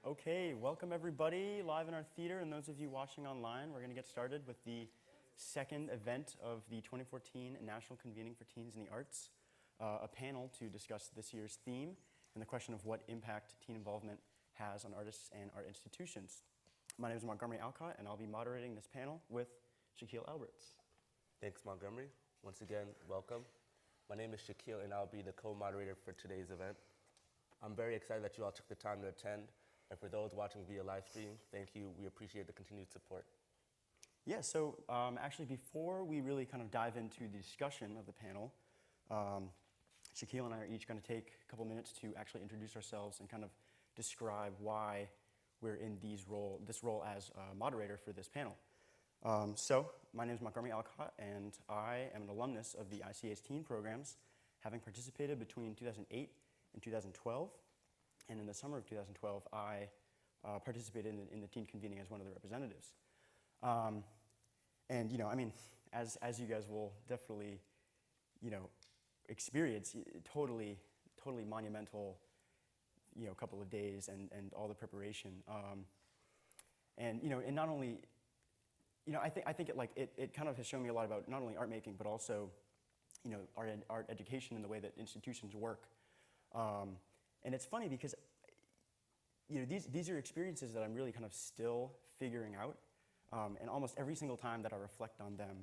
Okay, welcome everybody live in our theater and those of you watching online. We're going to get started with the second event of the 2014 National Convening for Teens in the Arts, a panel to discuss this year's theme and the question of what impact teen involvement has on artists and art institutions. My name is Montgomery Alcott and I'll be moderating this panel with Shaquille Alberts. Thanks, Montgomery. Once again, welcome. My name is Shaquille and I'll be the co-moderator for today's event. I'm very excited that you all took the time to attend. And for those watching via live stream, thank you. We appreciate the continued support. Yeah, so actually before we really kind of dive into the discussion of the panel, Shaquille and I are each going to take a couple minutes to actually introduce ourselves and kind of describe why we're in this role as moderator for this panel. So my name is Montgomery Alcott, and I am an alumnus of the ICA's teen programs, having participated between 2008 and 2012. And in the summer of 2012, I participated in the teen convening as one of the representatives. And as you guys will definitely, experience, totally monumental, couple of days and all the preparation. And not only, I think it kind of has shown me a lot about not only art making, but also, art education and the way that institutions work. And it's funny because, these are experiences that I'm really kind of still figuring out. And almost every single time that I reflect on them,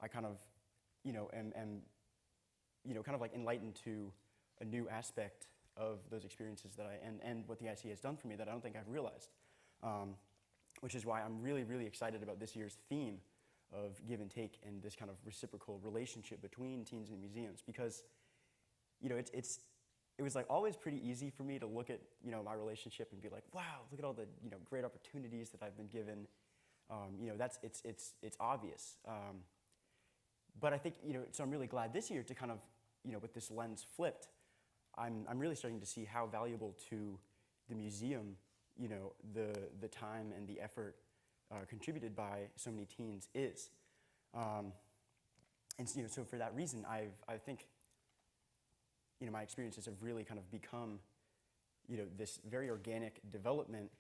I kind of, am kind of like enlightened to a new aspect of those experiences that and what the ICA has done for me that I don't think I've realized. Which is why I'm really excited about this year's theme of give and take and this kind of reciprocal relationship between teens and museums, because, it was like always pretty easy for me to look at, my relationship and be like, wow, look at all the, great opportunities that I've been given. It's obvious. But I think, so I'm really glad this year to kind of, with this lens flipped, I'm really starting to see how valuable to the museum, the time and the effort contributed by so many teens is. And so for that reason, I think, my experiences have really kind of become, this very organic development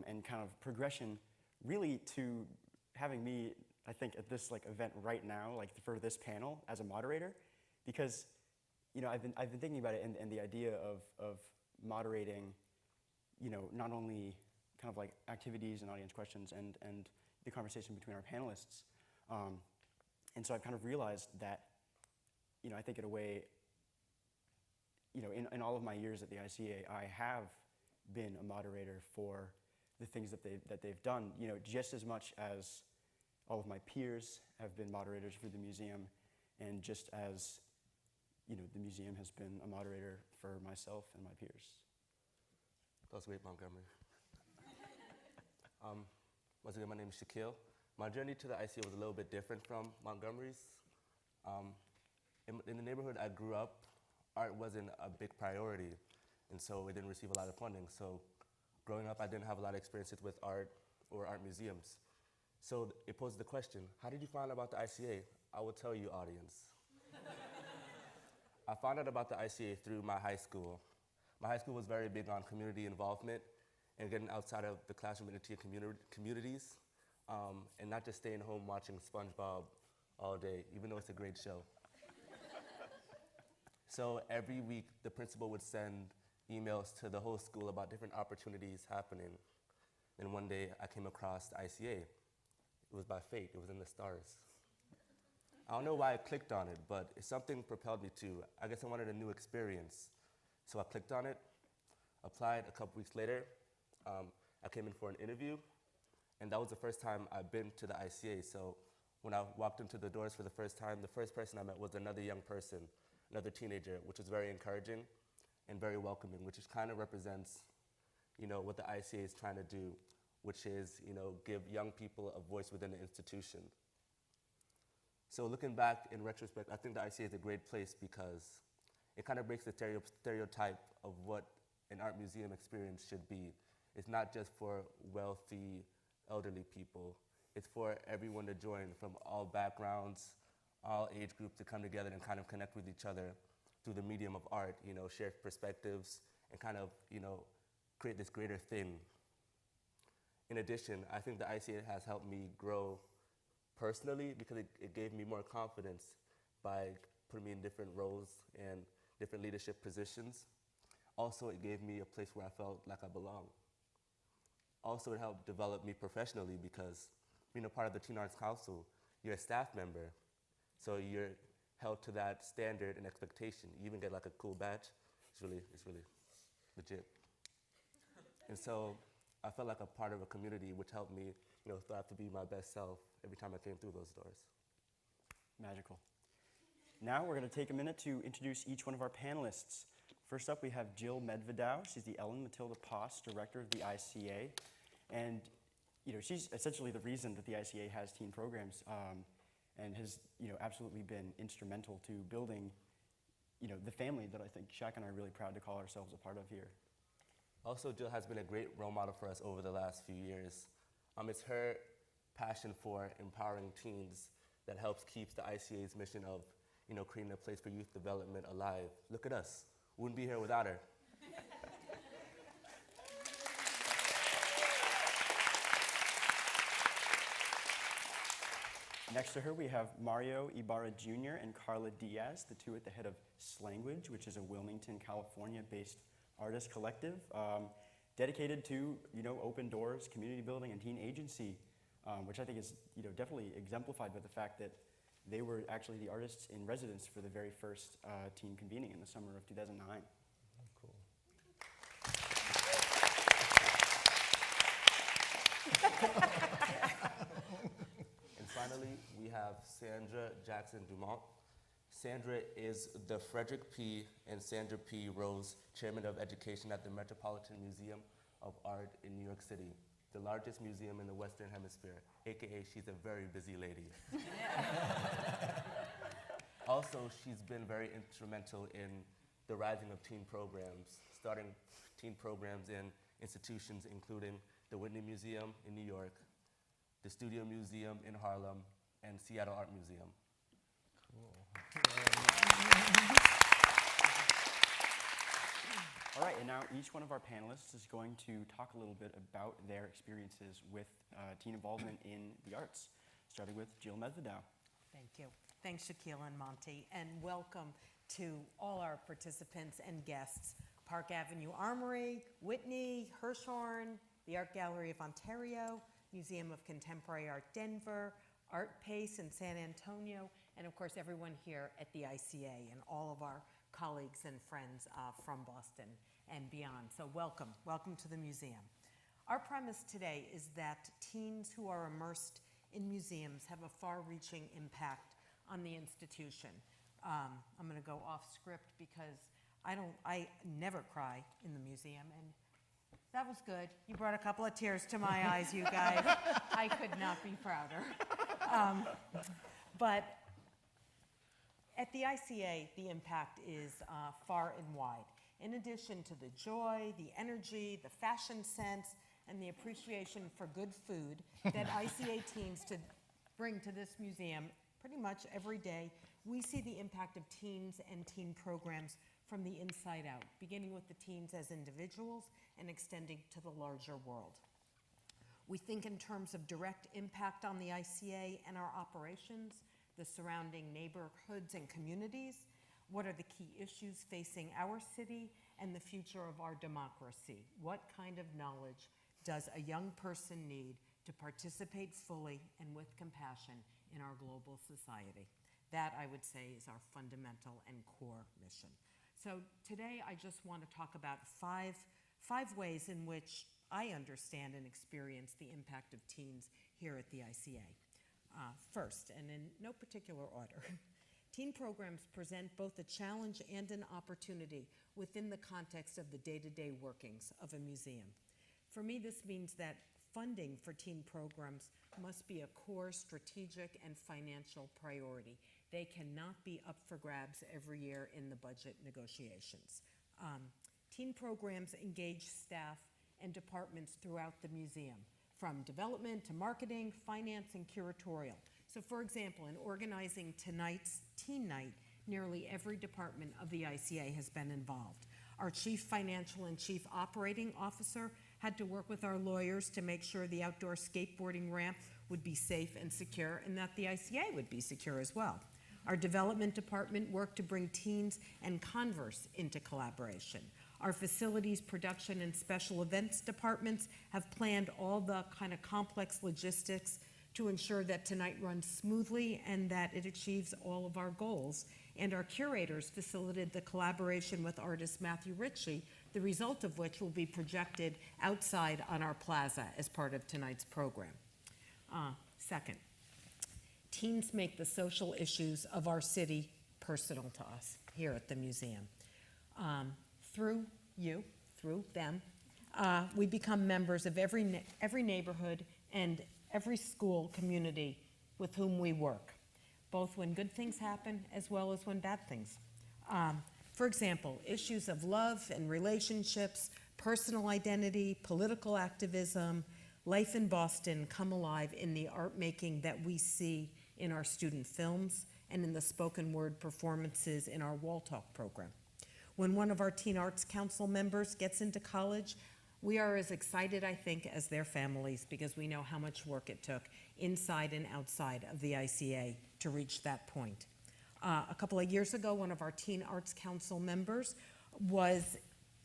and kind of progression, really to having me, I think, at this event right now, for this panel as a moderator, because, I've been thinking about it and the idea of moderating, not only kind of activities and audience questions and the conversation between our panelists, and so I've kind of realized that, I think in a way, in all of my years at the ICA, I have been a moderator for the things that they've done, just as much as all of my peers have been moderators for the museum, and just as, the museum has been a moderator for myself and my peers. That was great, Montgomery. Once again, my name is Shaquille. My journey to the ICA was a little bit different from Montgomery's. In the neighborhood I grew up, art wasn't a big priority, and so it didn't receive a lot of funding. So growing up, I didn't have a lot of experiences with art or art museums. So it posed the question, how did you find out about the ICA? I will tell you, audience. I found out about the ICA through my high school. My high school was very big on community involvement and getting outside of the classroom into communities, and not just staying home watching SpongeBob all day, even though it's a great show. So every week, the principal would send emails to the whole school about different opportunities happening. And one day, I came across the ICA. It was by fate. It was in the stars. I don't know why I clicked on it, but something propelled me to. I guess I wanted a new experience. So I clicked on it, applied. A couple weeks later, I came in for an interview, and that was the first time I've been to the ICA. So when I walked into the doors for the first time, the first person I met was another young person, another teenager, which was very encouraging and very welcoming, which kind of represents, what the ICA is trying to do, which is, give young people a voice within the institution. So looking back in retrospect, I think the ICA is a great place because it kind of breaks the stereotype of what an art museum experience should be. It's not just for wealthy, elderly people. It's for everyone to join from all backgrounds, all age groups to come together and kind of connect with each other through the medium of art, share perspectives and kind of, create this greater thing. In addition, I think the ICA has helped me grow personally because it gave me more confidence by putting me in different roles and different leadership positions. Also, it gave me a place where I felt like I belong. Also, it helped develop me professionally because being a part of the Teen Arts Council, you're a staff member, so you're held to that standard and expectation. You even get like a cool badge. It's really legit. And so I felt like a part of a community, which helped me, thrive to be my best self every time I came through those doors. Magical. Now we're going to take a minute to introduce each one of our panelists. First up, we have Jill Medvedow. She's the Ellen Matilda Poss Director of the ICA. And she's essentially the reason that the ICA has teen programs and has absolutely been instrumental to building the family that I think Shaq and I are really proud to call ourselves a part of here. Also, Jill has been a great role model for us over the last few years. It's her passion for empowering teens that helps keep the ICA's mission of creating a place for youth development alive. Look at us. Wouldn't be here without her. Next to her, we have Mario Ibarra Jr. and Carla Diaz, the two at the head of Slanguage, which is a Wilmington, California-based artist collective dedicated to open doors, community building, and teen agency, which I think is definitely exemplified by the fact that they were actually the artists in residence for the very first teen convening in the summer of 2009. Cool. And finally, we have Sandra Jackson Dumont. Sandra is the Frederick P. and Sandra P. Rose Chairman of Education at the Metropolitan Museum of Art in New York City, the largest museum in the Western Hemisphere, AKA she's a very busy lady. Also, she's been very instrumental in the rising of teen programs, starting teen programs in institutions including the Whitney Museum in New York, the Studio Museum in Harlem, and Seattle Art Museum. All right, and now each one of our panelists is going to talk a little bit about their experiences with teen involvement in the arts, starting with Jill Medvedow. Thank you. Thanks, Shaquille and Monty, and welcome to all our participants and guests. Park Avenue Armory, Whitney, Hirshhorn, the Art Gallery of Ontario, Museum of Contemporary Art Denver, Art Pace in San Antonio, and of course everyone here at the ICA and all of our colleagues and friends from Boston and beyond. So welcome to the museum. Our premise today is that teens who are immersed in museums have a far-reaching impact on the institution. I'm gonna go off script because I never cry in the museum, and that was good. You brought a couple of tears to my eyes, you guys. I could not be prouder. But at the ICA, the impact is far and wide. In addition to the joy, the energy, the fashion sense, and the appreciation for good food that ICA teens bring to this museum pretty much every day, we see the impact of teens and teen programs from the inside out, beginning with the teens as individuals and extending to the larger world. We think in terms of direct impact on the ICA and our operations, the surrounding neighborhoods and communities, what are the key issues facing our city, and the future of our democracy. What kind of knowledge does a young person need to participate fully and with compassion in our global society? That, I would say, is our fundamental and core mission. So today, I just want to talk about five ways in which I understand and experience the impact of teens here at the ICA. First, and in no particular order, teen programs present both a challenge and an opportunity within the context of the day-to-day workings of a museum. For me, this means that funding for teen programs must be a core strategic and financial priority. They cannot be up for grabs every year in the budget negotiations. Teen programs engage staff and departments throughout the museum, from development to marketing, finance, and curatorial. So for example, in organizing tonight's Teen Night, nearly every department of the ICA has been involved. Our chief financial and chief operating officer had to work with our lawyers to make sure the outdoor skateboarding ramp would be safe and secure, and that the ICA would be secure as well. Our development department worked to bring teens and Converse into collaboration. Our facilities, production, and special events departments have planned all the kind of complex logistics to ensure that tonight runs smoothly and that it achieves all of our goals. And our curators facilitated the collaboration with artist Matthew Ritchie, the result of which will be projected outside on our plaza as part of tonight's program. Second, teens make the social issues of our city personal to us here at the museum. Through you, through them, we become members of every neighborhood and every school community with whom we work, both when good things happen as well as when bad things. For example, issues of love and relationships, personal identity, political activism, life in Boston come alive in the art making that we see in our student films and in the spoken word performances in our Wall Talk program. When one of our Teen Arts Council members gets into college, we are as excited, I think, as their families, because we know how much work it took inside and outside of the ICA to reach that point. A couple of years ago, one of our Teen Arts Council members was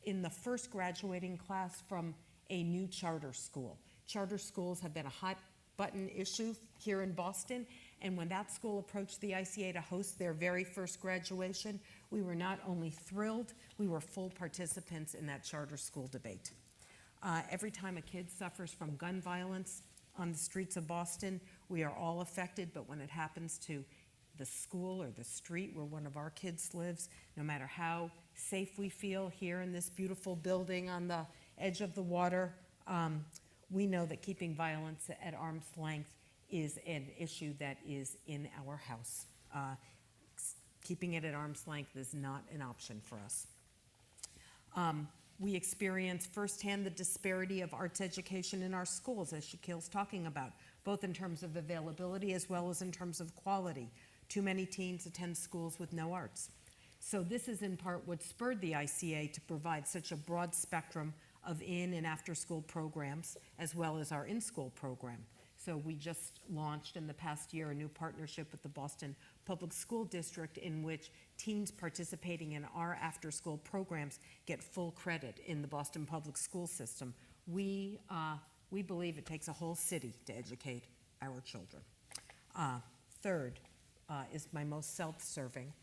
in the first graduating class from a new charter school. Charter schools have been a hot button issue here in Boston, and when that school approached the ICA to host their very first graduation, we were not only thrilled, we were full participants in that charter school debate. Every time a kid suffers from gun violence on the streets of Boston, we are all affected, but when it happens to the school or the street where one of our kids lives, no matter how safe we feel here in this beautiful building on the edge of the water, we know that keeping violence at arm's length is an issue that is in our house. Keeping it at arm's length is not an option for us. We experience firsthand the disparity of arts education in our schools, as Shaquille's talking about, both in terms of availability as well as in terms of quality. Too many teens attend schools with no arts. So this is in part what spurred the ICA to provide such a broad spectrum of in and after school programs, as well as our in-school program. So we just launched in the past year a new partnership with the Boston Public School District in which teens participating in our after-school programs get full credit in the Boston Public School system. We believe it takes a whole city to educate our children. Third is my most self-serving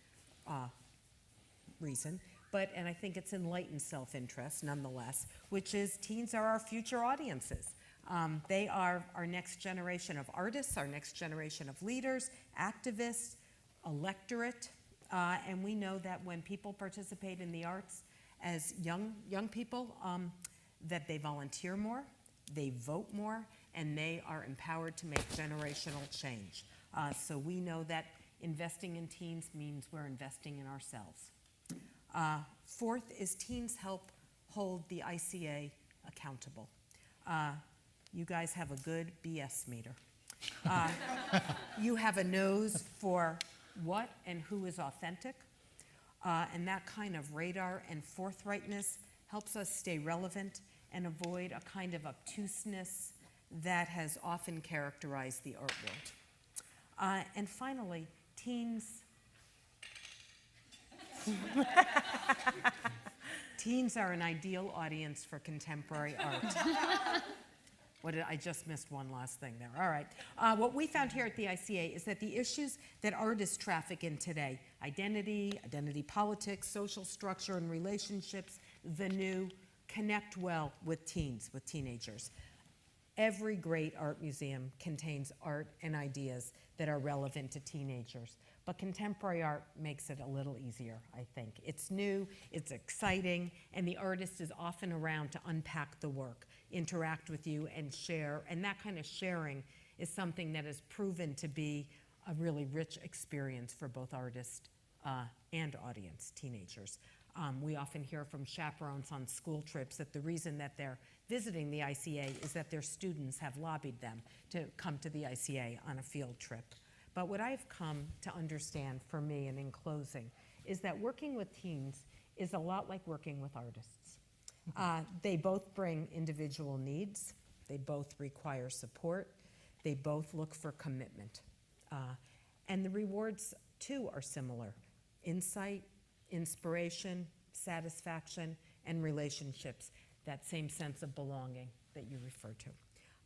reason, and I think it's enlightened self-interest nonetheless, which is teens are our future audiences. They are our next generation of artists, our next generation of leaders, activists, electorate, and we know that when people participate in the arts as young people, that they volunteer more, they vote more, and they are empowered to make generational change. So we know that investing in teens means we're investing in ourselves. Fourth is teens help hold the ICA accountable. You guys have a good BS meter. You have a nose for what and who is authentic, and that kind of radar and forthrightness helps us stay relevant and avoid a kind of obtuseness that has often characterized the art world. And finally, teens are an ideal audience for contemporary art. I just missed one last thing there. All right. What we found here at the ICA is that the issues that artists traffic in today, identity politics, social structure and relationships, the new, connect well with teens, with teenagers. Every great art museum contains art and ideas that are relevant to teenagers. But contemporary art makes it a little easier, I think. It's new, it's exciting, and the artist is often around to unpack the work, interact with you, and share. And that kind of sharing is something that has proven to be a really rich experience for both artist and audience, teenagers. We often hear from chaperones on school trips that the reason that they're visiting the ICA is that their students have lobbied them to come to the ICA on a field trip. But what I've come to understand for me, and in closing, is that working with teens is a lot like working with artists. They both bring individual needs. They both require support. They both look for commitment. And the rewards, too, are similar. Insight, inspiration, satisfaction, and relationships, that same sense of belonging that you refer to.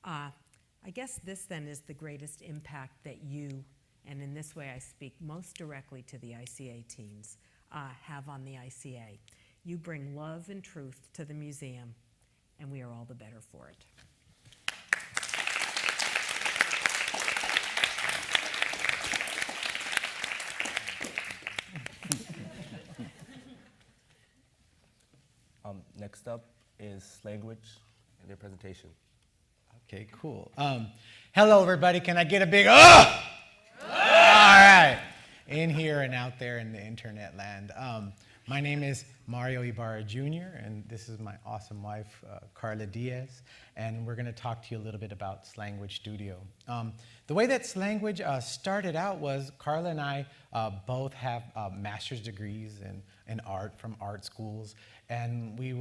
I guess this then is the greatest impact that you, and in this way I speak most directly to the ICA teens, have on the ICA. You bring love and truth to the museum, and we are all the better for it. Next up is language and their presentation. Okay, cool. Hello, everybody. Can I get a big oh? All right. In here and out there in the internet land. My name is Mario Ibarra Jr., and this is my awesome wife, Carla Diaz, and we're going to talk to you a little bit about Slanguage Studio. The way that Slanguage started out was Carla and I both have master's degrees in art from art schools, and we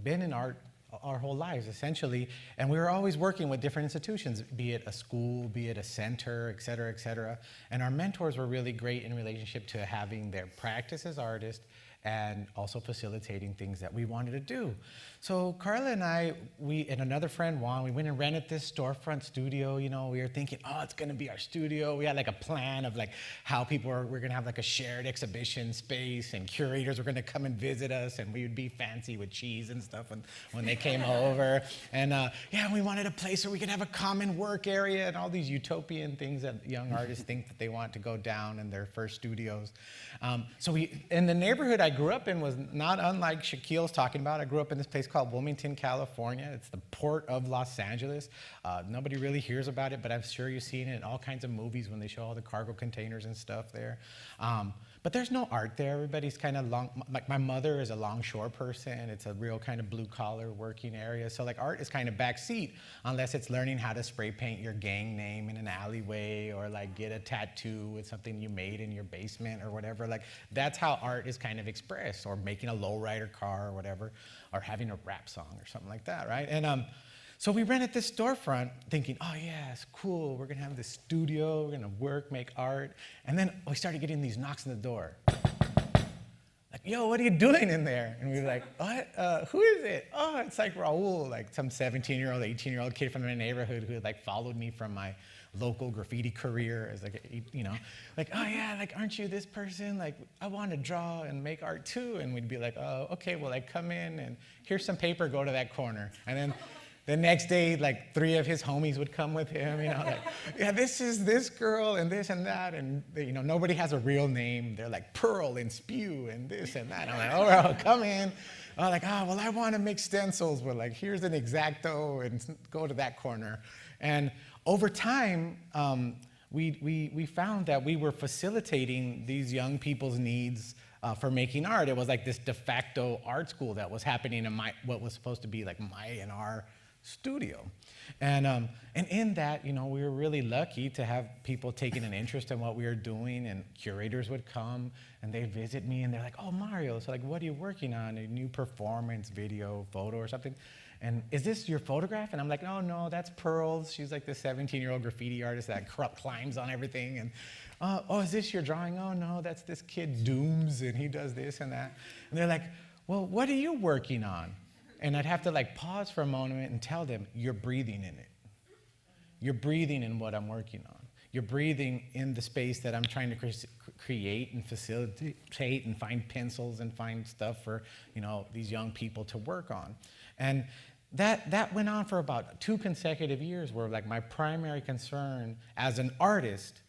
been in art our whole lives, essentially, and we were always working with different institutions, be it a school, be it a center, et cetera, and our mentors were really great in relationship to having their practice as artists and also facilitating things that we wanted to do. So Carla and I, and another friend, Juan, we went and rented this storefront studio. You know, we were thinking, oh, it's gonna be our studio. We had like a plan of like how we're gonna have like a shared exhibition space, and curators were gonna come and visit us, and we would be fancy with cheese and stuff when they came over. And yeah, we wanted a place where we could have a common work area and all these utopian things that young artists think that they want to go down in their first studios. So in the neighborhood I grew up in was not unlike Shaquille's talking about. I grew up in this place called Wilmington, California. It's the port of Los Angeles. Nobody really hears about it, but I'm sure you've seen it in all kinds of movies when they show all the cargo containers and stuff there. But there's no art there. Everybody's kind of like my mother is a longshore person. It's a real kind of blue collar working area. So like art is kind of backseat unless it's learning how to spray paint your gang name in an alleyway, or like get a tattoo with something you made in your basement or whatever. Like that's how art is kind of expressed, or making a lowrider car or whatever, or having a rap song or something like that, right? And so we rented this storefront thinking, oh yeah, it's cool. We're gonna have this studio, we're gonna work, make art. And then we started getting these knocks on the door. Like, yo, what are you doing in there? And we were like, what? Who is it? Oh, it's like Raul, like some 17-year-old, 18-year-old kid from the neighborhood who had like followed me from my local graffiti career as like, like, oh yeah, like, aren't you this person? Like, I want to draw and make art too. And we'd be like, oh, okay, well, like, come in and here's some paper, go to that corner. And then the next day, like 3 of his homies would come with him, like, yeah, this is this girl and this and that. And, nobody has a real name. They're like Pearl and Spew and this and that. I'm like, oh, well, come in. Like, oh, well, I want to make stencils. We're like, here's an X-Acto and go to that corner. And over time, we found that we were facilitating these young people's needs for making art. It was like this de facto art school that was happening in what was supposed to be like my and our studio. And in that, we were really lucky to have people taking an interest in what we were doing, and curators would come and they'd visit me and they're like, oh, Mario, so like, what are you working on? A new performance, video, photo or something? And is this your photograph? And I'm like, oh, no, that's Pearl's. She's like the 17-year-old graffiti artist that climbs on everything. And oh, is this your drawing? Oh, no, that's this kid Dooms, and he does this and that. And they're like, well, what are you working on? And I'd have to like pause for a moment and tell them, you're breathing in it. You're breathing in what I'm working on. You're breathing in the space that I'm trying to create and facilitate and find pencils and find stuff for, these young people to work on. And that went on for about 2 consecutive years, where like my primary concern as an artist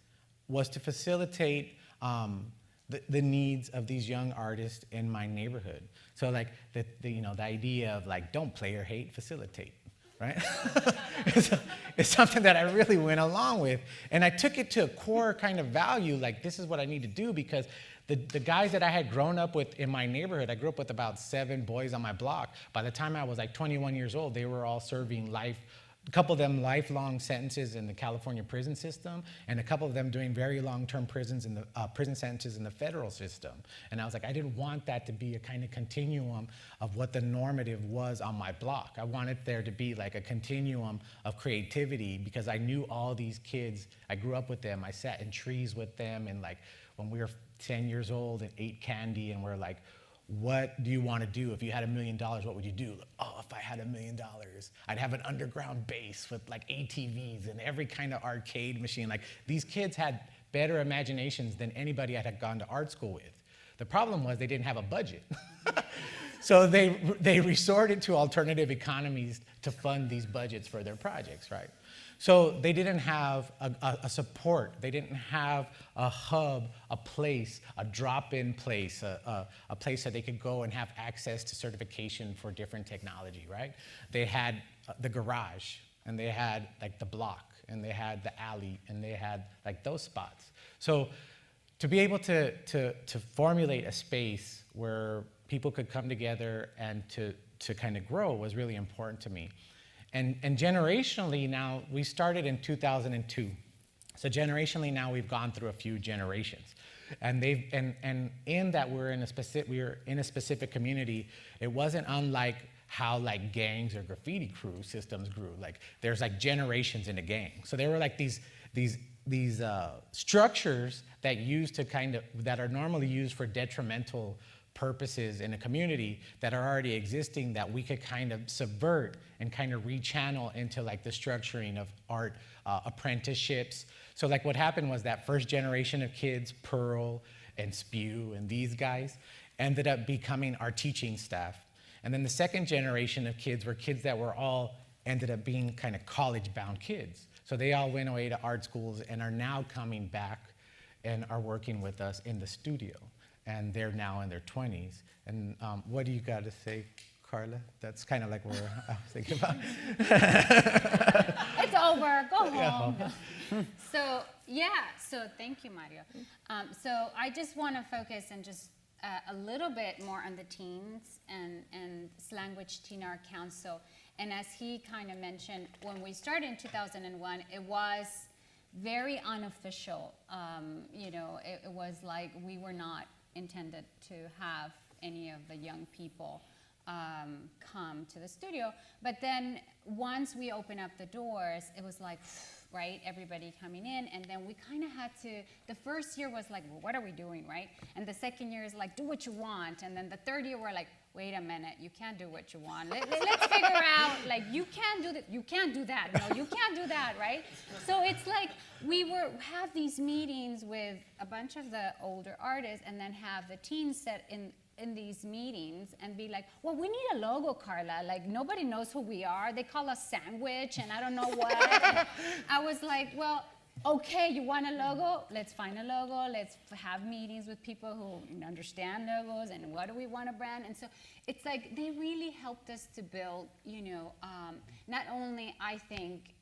was to facilitate the needs of these young artists in my neighborhood. So like the idea of like, don't play or hate, facilitate, right? it's something that I really went along with. And I took it to a core kind of value, like this is what I need to do, because the guys that I had grown up with in my neighborhood, I grew up with about 7 boys on my block. By the time I was like 21 years old, they were all serving life a couple of them lifelong sentences in the California prison system, and a couple of them doing very long-term prison sentences in the federal system. And I was like, I didn't want that to be a kind of continuum of what the normative was on my block. I wanted there to be like a continuum of creativity, because I knew all these kids. I grew up with them. I sat in trees with them, and like when we were 10 years old and ate candy, and we're like, what do you want to do? If you had $1 million, what would you do? Oh, if I had $1 million, I'd have an underground base with like ATVs and every kind of arcade machine. Like, these kids had better imaginations than anybody I had gone to art school with. The problem was they didn't have a budget. So they resorted to alternative economies to fund these budgets for their projects, right? So they didn't have a support. They didn't have a hub, a place, a drop-in place, a place that they could go and have access to certification for different technology, right? They had the garage, and they had like the block, and they had the alley, and they had like those spots. So to be able to formulate a space where people could come together and to kind of grow was really important to me. And generationally now, we started in 2002. So generationally now, we've gone through a few generations. And in that we were in a specific community, it wasn't unlike how like gangs or graffiti crew systems grew. Like, there's like generations in a gang. So there were like these structures that are normally used for detrimental purposes in a community that are already existing, that we could kind of subvert and kind of rechannel into like the structuring of art apprenticeships. So like what happened was that first generation of kids, Pearl and Spew and these guys, ended up becoming our teaching staff. And then the second generation of kids were kids that were all ended up being kind of college-bound kids. So they all went away to art schools and are now coming back and are working with us in the studio. And they're now in their 20s. And what do you got to say, Carla? That's kind of like what I was thinking about. It's over. Go home. So thank you, Mario. So I just want to focus and just a little bit more on the teens and Language Teen Art Council. And as he kind of mentioned, when we started in 2001, it was very unofficial. It was like we were not intended to have any of the young people come to the studio. But then once we opened up the doors, it was like, right, everybody coming in. And then we kind of had to, the first year was like, well, what are we doing, right? And the second year is like, do what you want. And then the third year, we're like, wait a minute, you can't do what you want. Let's figure out, like, you can't do that. You can't do that. No, you can't do that, right? So it's like we have these meetings with a bunch of the older artists, and then have the teens set in these meetings and be like, well, we need a logo, Carla. Like, nobody knows who we are. They call us Sandwich and I don't know what. And I was like, well, okay, you want a logo? Let's find a logo. Let's have meetings with people who understand logos and what do we want to brand. And so it's like they really helped us to build, not only, I think,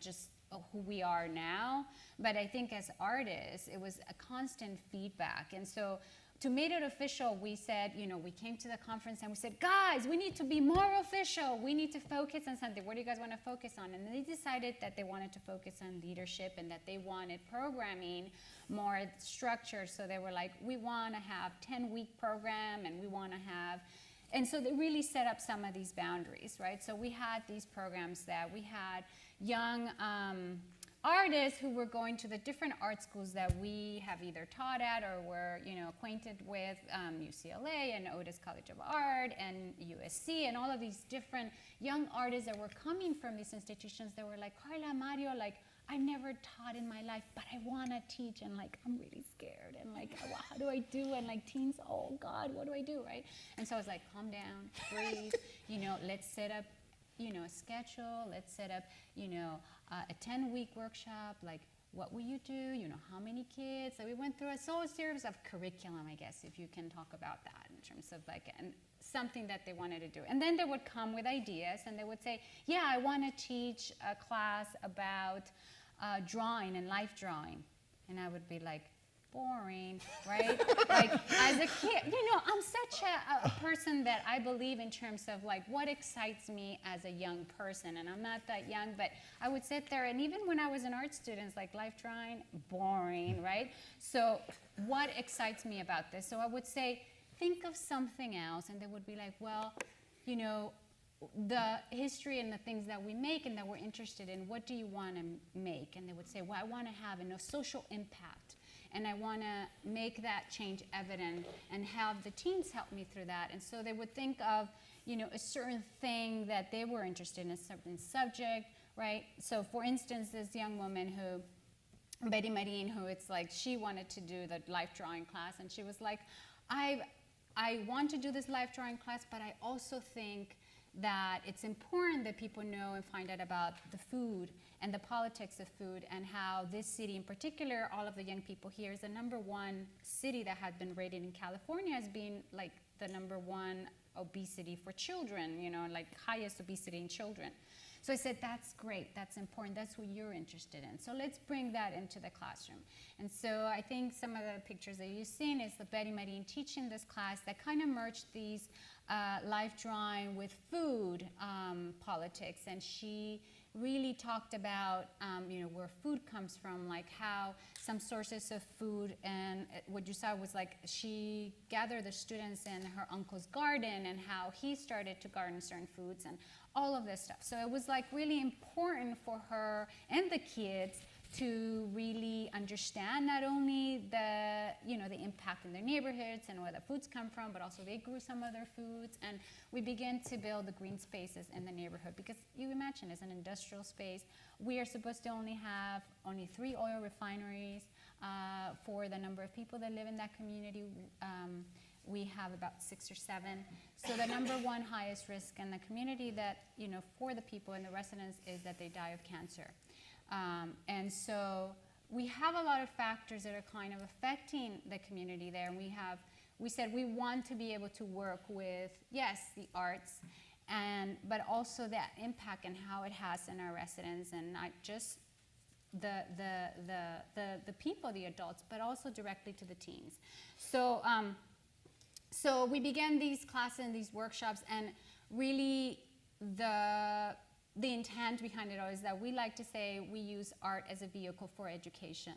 just who we are now, but I think as artists, it was a constant feedback. And so to make it official, we said, we came to the conference and we said, guys, we need to be more official. We need to focus on something. What do you guys want to focus on? And they decided that they wanted to focus on leadership and that they wanted programming more structured. So they were like, we want to have 10-week program, and we want to have, and so they really set up some of these boundaries, right? So we had these programs that we had young artists who were going to the different art schools that we have either taught at or were acquainted with, UCLA and Otis College of Art and USC, and all of these different young artists that were coming from these institutions that were like, Carla, Mario, like, I never taught in my life, but I want to teach, and like, I'm really scared, and like, how do I do? And like, teens, oh God, what do I do, right? And so I was like, calm down, breathe, let's set up a schedule, let's set up, a 10-week workshop, like, what will you do, how many kids? So we went through a whole series of curriculum, I guess, if you can talk about that in terms of like, and something that they wanted to do. And then they would come with ideas, and they would say, yeah, I want to teach a class about drawing and life drawing. And I would be like, boring, right? Like as a kid, you know, I'm such a person that I believe in terms of like what excites me as a young person. And I'm not that young, but I would sit there, and even when I was an art student, like life drawing, boring, right? So what excites me about this? So I would say, think of something else, and they would be like, well, you know, the history and the things that we make and that we're interested in, what do you want to make? And they would say, well, I want to have a social impact, and I want to make that change evident and have the teens help me through that. And so they would think of, you know, a certain thing that they were interested in, a certain subject, right? So for instance, this young woman who, Betty Marin, who it's like she wanted to do the life drawing class, and she was like, I want to do this life drawing class, but I also think that it's important that people know and find out about the food and the politics of food, and how this city in particular, all of the young people here, is the #1 city that had been rated in California as being like the #1 obesity for children, you know, like highest obesity in children. So I said, that's great, that's important, that's what you're interested in. So let's bring that into the classroom. And so I think some of the pictures that you've seen is the Betty Marin teaching this class that kind of merged these life drawing with food politics. And she really talked about you know, where food comes from, like how some sources of food, and what you saw was like she gathered the students in her uncle's garden and how he started to garden certain foods and all of this stuff. So it was like really important for her and the kids to really understand not only the, you know, the impact in their neighborhoods and where the foods come from, but also they grew some of their foods. And we began to build the green spaces in the neighborhood, because you imagine it's an industrial space. We are supposed to have only 3 oil refineries for the number of people that live in that community. We have about 6 or 7. So the #1 highest risk in the community that, you know, for the people and the residents is that they die of cancer. And so we have a lot of factors that are kind of affecting the community there. And we said we want to be able to work with, yes, the arts, but also that impact and how it has in our residents, and not just the people, the adults, but also directly to the teens. So, so we began these classes and these workshops, and really the intent behind it all is that we like to say we use art as a vehicle for education.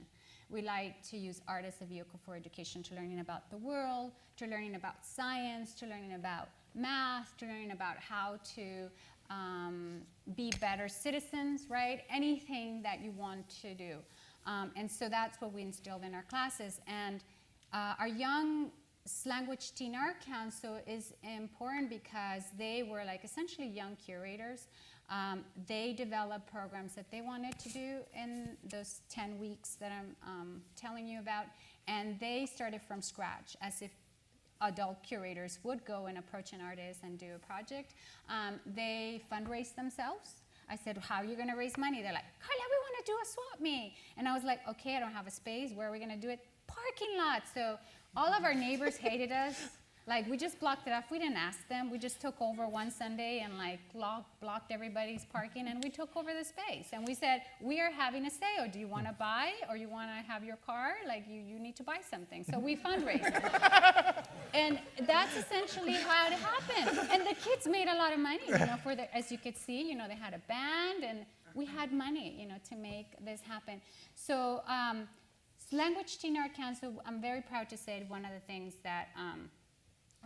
We like to use art as a vehicle for education, to learning about the world, to learning about science, to learning about math, to learning about how to be better citizens, right? Anything that you want to do. And so that's what we instilled in our classes. And our Young Language Teen Art Council is important because they were like essentially young curators. They developed programs that they wanted to do in those 10 weeks that I'm telling you about, and they started from scratch, as if adult curators would go and approach an artist and do a project. They fundraised themselves. I said, how are you going to raise money? They're like, Carla, we want to do a swap meet. And I was like, okay, I don't have a space. Where are we going to do it? Parking lot. So all of our neighbors hated us. Like, we just blocked it off. We didn't ask them. We just took over one Sunday and like blocked everybody's parking, and we took over the space. And we said, we are having a sale. Do you want to buy, or you want to have your car? Like, you need to buy something. So we fundraised. And that's essentially how it happened. And the kids made a lot of money, you know, as you could see, you know, they had a band, and we had money, you know, to make this happen. So Language Teen Art Council, I'm very proud to say, one of the things that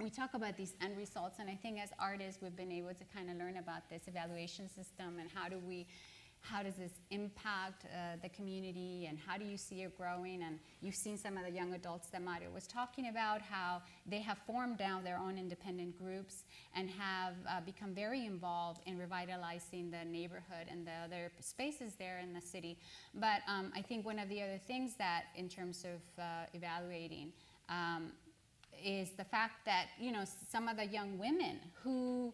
we talk about these end results, and I think as artists we've been able to kind of learn about this evaluation system, and how does this impact the community, and how do you see it growing? And you've seen some of the young adults that Mario was talking about, how they have formed down their own independent groups and have become very involved in revitalizing the neighborhood and the other spaces there in the city. But I think one of the other things that, in terms of evaluating, is the fact that, you know, some of the young women who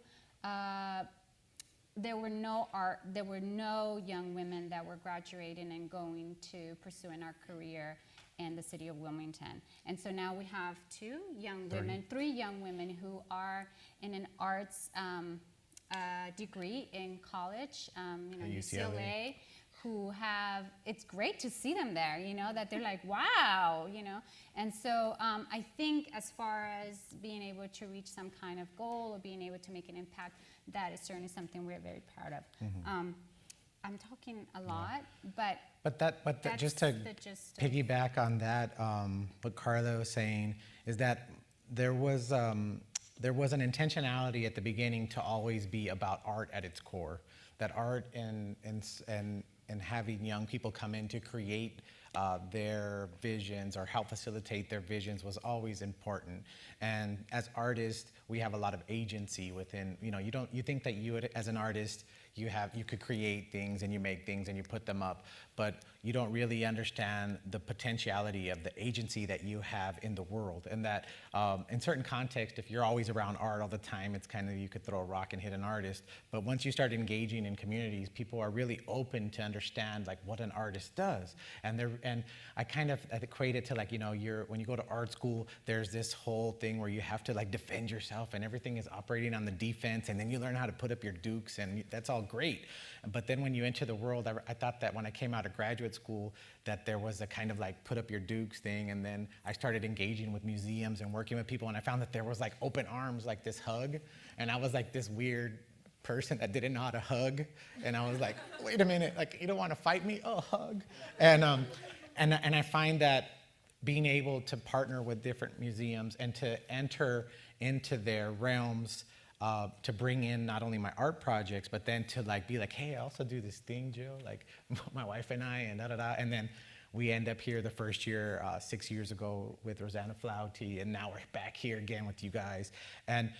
there were no young women that were graduating and going to pursue an art career in the city of Wilmington. And so now we have three young women who are in an arts degree in college, you know, UCLA, who have, it's great to see them there, you know, that they're like, wow, you know. And so I think as far as being able to reach some kind of goal or being able to make an impact, that is certainly something we're very proud of. I'm talking a lot, but Just to the gist of- piggyback on that, what Carla was saying is that there was an intentionality at the beginning to always be about art at its core. That art and having young people come in to create their visions or help facilitate their visions was always important. And as artists, we have a lot of agency within, you know, you think that you as an artist, you could create things and you make things and you put them up, but you don't really understand the potentiality of the agency that you have in the world. And that in certain contexts, if you're always around art all the time, it's kind of, you could throw a rock and hit an artist. But once you start engaging in communities, people are really open to understand like what an artist does. And I kind of equate it to like, you know, when you go to art school, there's this whole thing where you have to like defend yourself and everything is operating on the defense, and then you learn how to put up your dukes, and that's all great. But then when you enter the world, I thought that when I came out of graduate school, that there was a kind of like put up your dukes thing, and then I started engaging with museums and working with people, and I found that there was like open arms, like this hug, and I was like this weird person that didn't know how to hug, and I was like, wait a minute, like, you don't want to fight me? Oh, hug. And I find that being able to partner with different museums and to enter into their realms, to bring in not only my art projects, but then to like be like, hey, I also do this thing, Jill, like my wife and I, and da-da-da. And then we end up here the first year, 6 years ago with Rosanna Flauti, and now we're back here again with you guys. And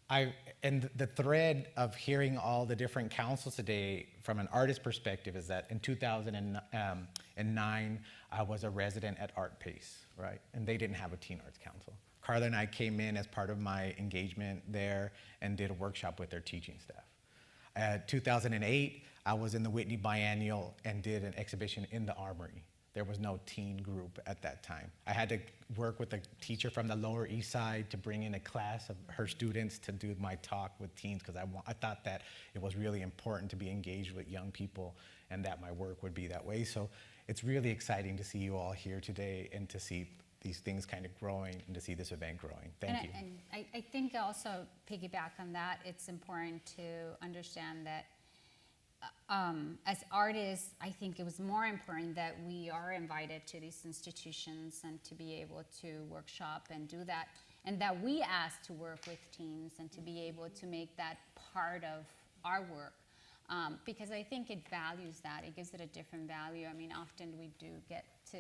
the thread of hearing all the different councils today from an artist perspective is that in 2009, I was a resident at Art Pace, right? And they didn't have a teen arts council. Carla and I came in as part of my engagement there and did a workshop with their teaching staff. 2008, I was in the Whitney Biennial and did an exhibition in the Armory. There was no teen group at that time. I had to work with a teacher from the Lower East Side to bring in a class of her students to do my talk with teens, because I thought that it was really important to be engaged with young people and that my work would be that way. So it's really exciting to see you all here today and to see these things kind of growing and to see this event growing. Thank you. And I think also piggyback on that, it's important to understand that as artists, I think it was more important that we are invited to these institutions and to be able to workshop and do that, and that we ask to work with teens and to be able to make that part of our work. Because I think it values that, it gives it a different value. I mean, often we do get to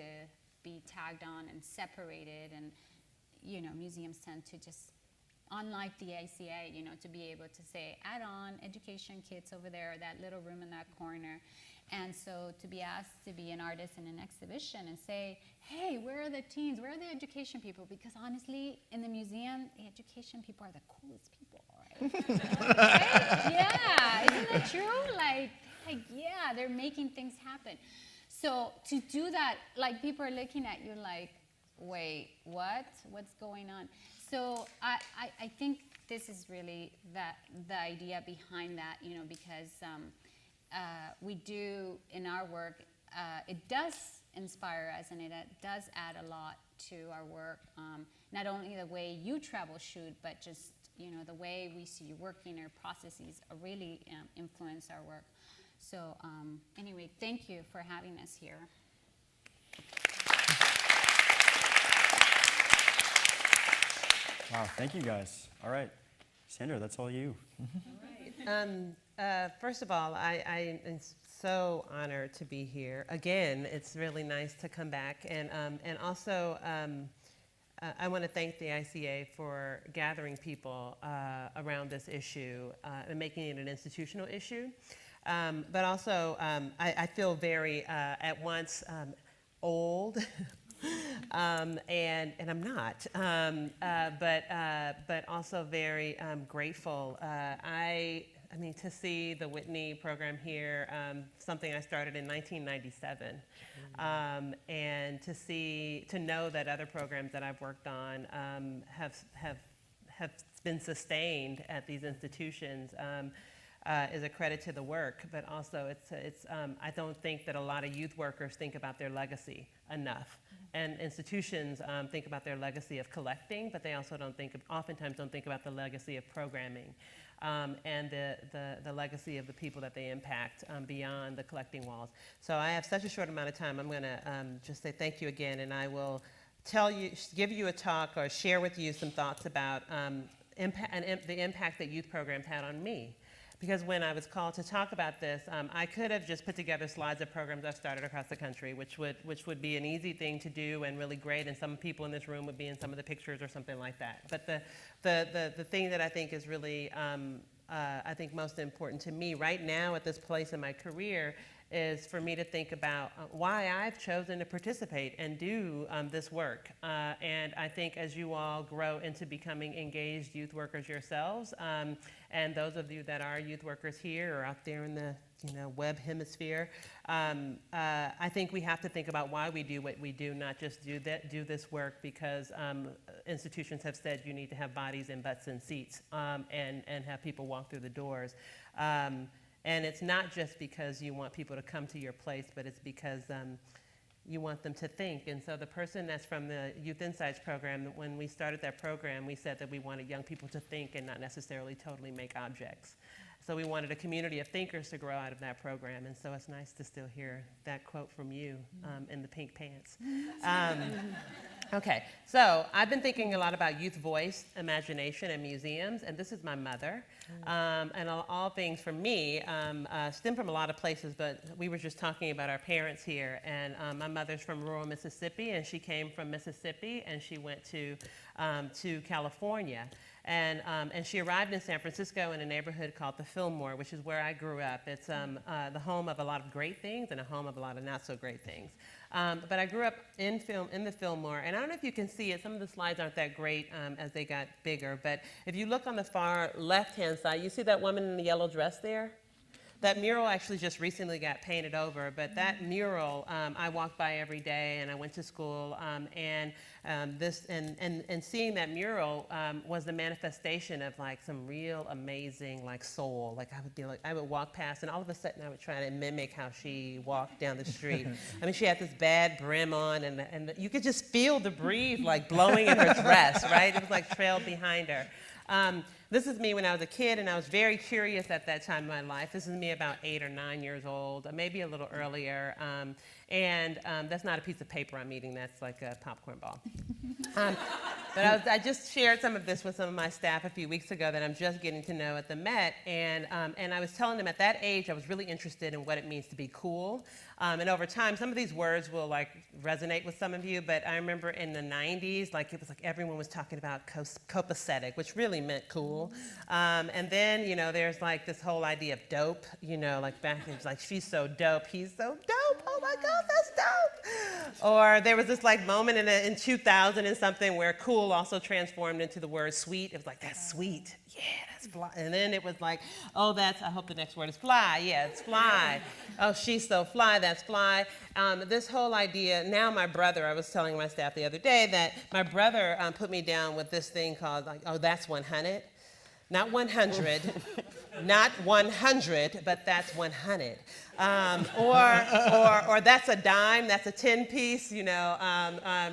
be tagged on and separated, and you know, museums tend to just, unlike the ICA, you know, to be able to say, add on education kits over there, that little room in that corner. And so to be asked to be an artist in an exhibition and say, hey, where are the teens, where are the education people? Because honestly, in the museum, the education people are the coolest people, right? Right? Yeah, isn't that true? Like, yeah, they're making things happen. So to do that, like, people are looking at you like, wait, what? What's going on? So I think this is really the idea behind that, you know, because we do in our work, it does inspire us, and it does add a lot to our work. Not only the way you troubleshoot, but just, you know, the way we see you working, or processes really influence our work. So anyway, thank you for having us here. Wow, thank you guys. All right, Sandra, that's all you. All right. First of all, I am so honored to be here. Again, it's really nice to come back. And also, I want to thank the ICA for gathering people around this issue and making it an institutional issue. But also, I feel very, at once, old. And I'm not, but also very grateful. I mean, to see the Whitney program here, something I started in 1997, and to know that other programs that I've worked on have been sustained at these institutions. is a credit to the work, but also I don't think that a lot of youth workers think about their legacy enough. And institutions think about their legacy of collecting, but they also oftentimes don't think about the legacy of programming and the legacy of the people that they impact beyond the collecting walls. So I have such a short amount of time. I'm going to just say thank you again, and I will give you a talk or share with you some thoughts about the impact that youth programs had on me. Because when I was called to talk about this, I could have just put together slides of programs I've started across the country, which would be an easy thing to do and really great, and some people in this room would be in some of the pictures or something like that. But the thing that I think is really, I think most important to me right now at this place in my career is for me to think about why I've chosen to participate and do this work. And I think as you all grow into becoming engaged youth workers yourselves, and those of you that are youth workers here or out there in the web hemisphere, I think we have to think about why we do what we do, not just do this work because institutions have said you need to have bodies and butts and seats and have people walk through the doors. And it's not just because you want people to come to your place, but it's because you want them to think. And so the person that's from the Youth Insights program, when we started that program, we said that we wanted young people to think and not necessarily totally make objects. So we wanted a community of thinkers to grow out of that program. And so it's nice to still hear that quote from you in the pink pants. Okay, so I've been thinking a lot about youth voice, imagination, and museums, and this is my mother. And all things for me stem from a lot of places, but we were just talking about our parents here, and my mother's from rural Mississippi, and she came from Mississippi, and she went to California. And she arrived in San Francisco in a neighborhood called the Fillmore, which is where I grew up. It's the home of a lot of great things and a home of a lot of not so great things. But I grew up in the Fillmore, and I don't know if you can see it. Some of the slides aren't that great as they got bigger, but if you look on the far left-hand side, you see that woman in the yellow dress there? That mural actually just recently got painted over, but that mural I walked by every day, and I went to school, and seeing that mural was the manifestation of like some real amazing like soul. Like I would walk past, and all of a sudden I would try to mimic how she walked down the street. I mean, she had this bad brim on, and you could just feel the breeze like blowing in her dress, right? It was like trailed behind her. This is me when I was a kid, and I was very curious at that time in my life. This is me about 8 or 9 years old, maybe a little earlier. That's not a piece of paper I'm eating. That's like a popcorn ball. But I just shared some of this with some of my staff a few weeks ago that I'm just getting to know at the Met. And I was telling them at that age I was really interested in what it means to be cool. And over time, some of these words will like resonate with some of you, but I remember in the 90s, like it was like everyone was talking about copacetic, which really meant cool. And then, there's like this whole idea of dope, like back then, it's like, she's so dope, he's so dope, oh my God, that's dope. Or there was this like moment in 2000 and something where cool also transformed into the word sweet. It was like, that's sweet. Yeah, that's fly. And then it was like, oh, I hope the next word is fly. Yeah, it's fly. Oh, she's so fly, that's fly. This whole idea, now my brother, I was telling my staff the other day that my brother put me down with this thing called, like, oh, that's 100. Not 100, not 100, but that's 100. Or that's a dime, that's a 10-piece,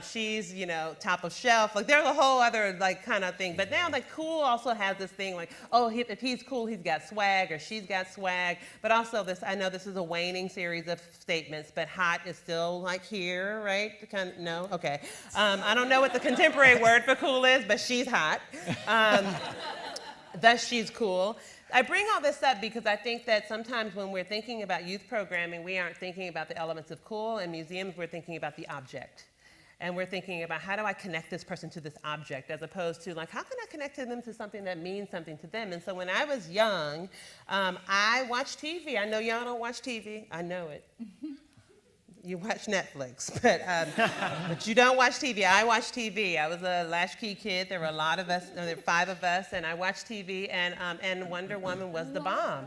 she's, top of shelf. Like there's a whole other like kind of thing. But now like cool also has this thing like, oh, if he's cool, he's got swag or she's got swag. But also I know this is a waning series of statements, but hot is still like here, right? No? Okay. I don't know what the contemporary word for cool is, but she's hot. Thus, she's cool. I bring all this up because I think that sometimes when we're thinking about youth programming, we aren't thinking about the elements of cool. In museums, we're thinking about the object. And we're thinking about how do I connect this person to this object as opposed to like, how can I connect them to something that means something to them? And so when I was young, I watched TV. I know y'all don't watch TV. I know it. You watch Netflix, but you don't watch TV. I watch TV. I was a latchkey kid. There were a lot of us. There were 5 of us, and I watched TV. And Wonder Woman was the bomb.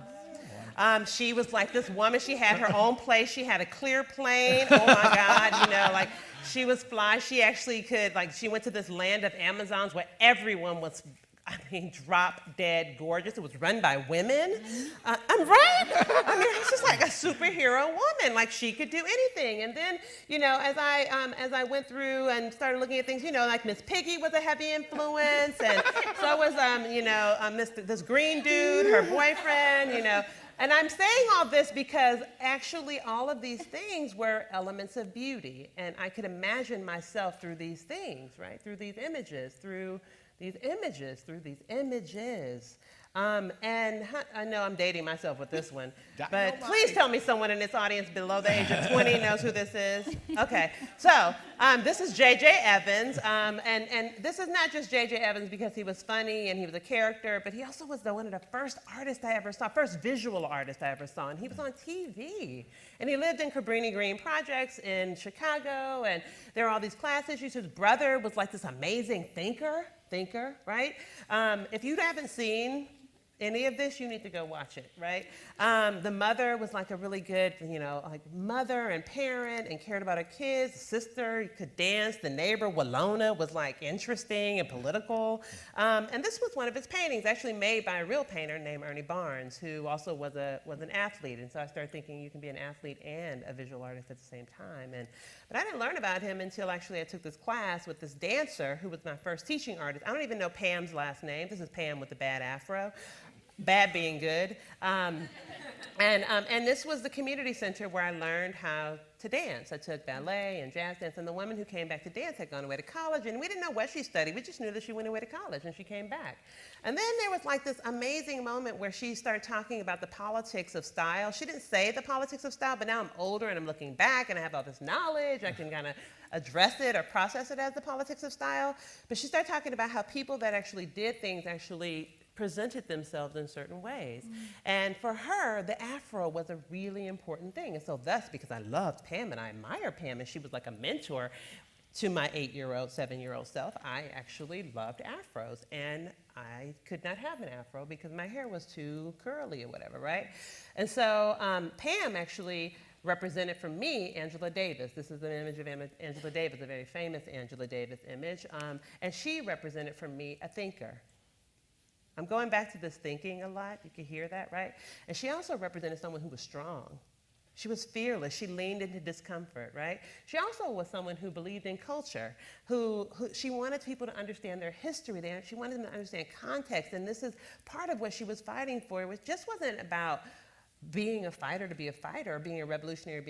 She was like this woman. She had her own place. She had a clear plane. Oh my God, like she was fly. She actually could she went to this land of Amazons where everyone was I mean, drop dead gorgeous. It was run by women. I'm right. I mean, it's just like a superhero woman. Like she could do anything. And then, you know, as I went through and started looking at things, you know, like Miss Piggy was a heavy influence, and so was this green dude, her boyfriend, you know. And I'm saying all this because actually all of these things were elements of beauty. And I could imagine myself through these things, right? Through these images, And I know I'm dating myself with this one, but please tell me someone in this audience below the age of 20 knows who this is. Okay, so this is J.J. Evans, and this is not just J.J. Evans because he was funny and he was a character, but he also was one of the first artists I ever saw, first visual artist I ever saw, and he was on TV. And he lived in Cabrini Green Projects in Chicago, and there are all these class issues. His brother was like this amazing thinker, right? If you haven't seen any of this, you need to go watch it, right? The mother was like a really good, you know, like mother and parent and cared about her kids. The sister could dance. The neighbor, Walona, was like interesting and political. And this was one of his paintings, actually made by a real painter named Ernie Barnes, who also was an athlete. And so I started thinking you can be an athlete and a visual artist at the same time. But I didn't learn about him until actually I took this class with this dancer who was my first teaching artist. I don't even know Pam's last name. This is Pam with the bad afro. Bad being good. And this was the community center where I learned how to dance. I took ballet and jazz dance, and the woman who came back to dance had gone away to college, and we didn't know what she studied. We just knew that she went away to college, and she came back. And then there was like this amazing moment where she started talking about the politics of style. She didn't say the politics of style, but now I'm older, and I'm looking back, and I have all this knowledge. I can kind of address it or process it as the politics of style. But she started talking about how people that actually did things actually presented themselves in certain ways. And for her, the afro was a really important thing. And so thus, because I loved Pam and I admire Pam, and she was like a mentor to my 8-year-old, 7-year-old self, I actually loved afros. And I could not have an afro because my hair was too curly or whatever, right? And so Pam actually represented for me Angela Davis. This is an image of Angela Davis, a very famous Angela Davis image. And she represented for me a thinker. I'm going back to this thinking a lot. You can hear that, right? And she also represented someone who was strong. She was fearless. She leaned into discomfort, right? She also was someone who believed in culture, who she wanted people to understand their history. She wanted them to understand context. And this is part of what she was fighting for. It just wasn't about being a fighter to be a fighter, or being a revolutionary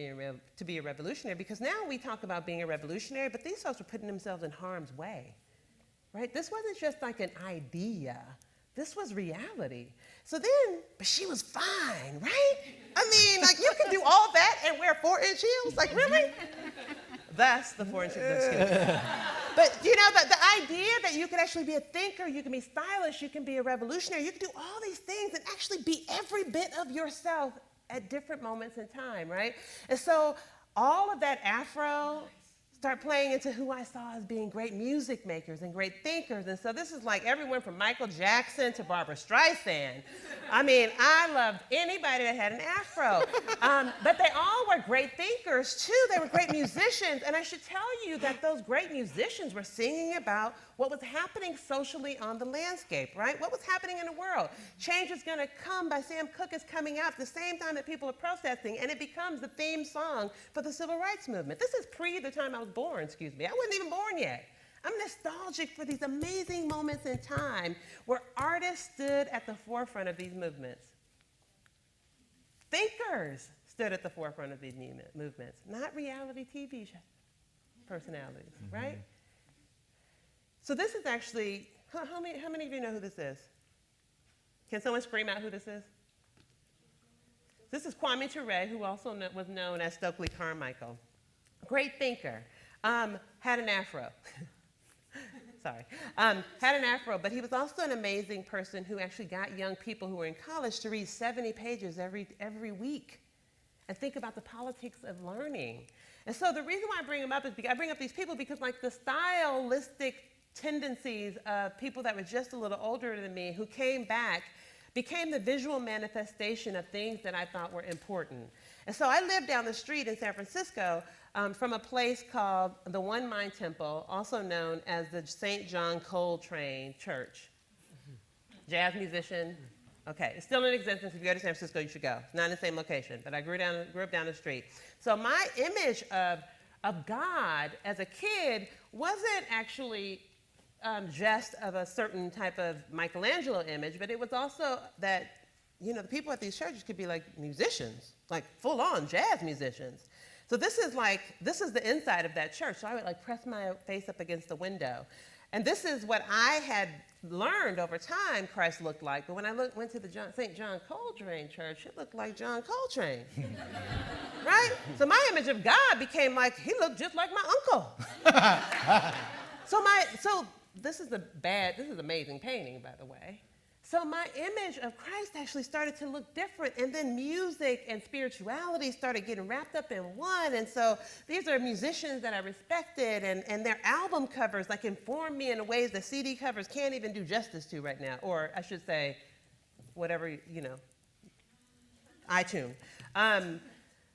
to be a revolutionary, because now we talk about being a revolutionary, but these folks were putting themselves in harm's way, right? This wasn't just like an idea. This was reality. So then, but she was fine, right? I mean, like, you can do all that and wear 4-inch heels? Like, really? That's the 4-inch heels. But, you know, the idea that you could actually be a thinker, you can be stylish, you can be a revolutionary, you can do all these things and actually be every bit of yourself at different moments in time, right? And so all of that afro start playing into who I saw as being great music makers and great thinkers. And so this is like everyone from Michael Jackson to Barbra Streisand. I mean, I loved anybody that had an afro. But they all were great thinkers too. They were great musicians. And I should tell you that those great musicians were singing about what was happening socially on the landscape, right? What was happening in the world? Change is Gonna Come by Sam Cooke is coming out at the same time that people are protesting, and it becomes the theme song for the civil rights movement. This is pre the time I was born, excuse me. I wasn't even born yet. I'm nostalgic for these amazing moments in time where artists stood at the forefront of these movements. Thinkers stood at the forefront of these movements, not reality TV personalities, right? So this is actually, how many of you know who this is? Can someone scream out who this is? This is Kwame Ture, who also was known as Stokely Carmichael. Great thinker. Had an afro. Sorry. Had an afro, but he was also an amazing person who actually got young people who were in college to read 70 pages every week and think about the politics of learning. And so the reason why I bring them up is because I bring up these people because, like, the stylistic tendencies of people that were just a little older than me who came back became the visual manifestation of things that I thought were important. And so I lived down the street in San Francisco from a place called the One Mind Temple, also known as the St. John Coltrane Church. Jazz musician. Okay, it's still in existence. If you go to San Francisco, you should go. It's not in the same location, but I grew up down the street. So my image of God as a kid wasn't actually just of a certain type of Michelangelo image, but it was also that, you know, the people at these churches could be like musicians, like full-on jazz musicians. So this is the inside of that church. So I would like press my face up against the window. And this is what I had learned over time Christ looked like. But when I went to the St. John Coltrane Church, it looked like John Coltrane. Right? So my image of God became like, he looked just like my uncle. So this is amazing painting, by the way. So my image of Christ actually started to look different, and then music and spirituality started getting wrapped up in one. And so these are musicians that I respected, and their album covers like informed me in ways that CD covers can't even do justice to right now, or I should say, whatever, you know, iTunes.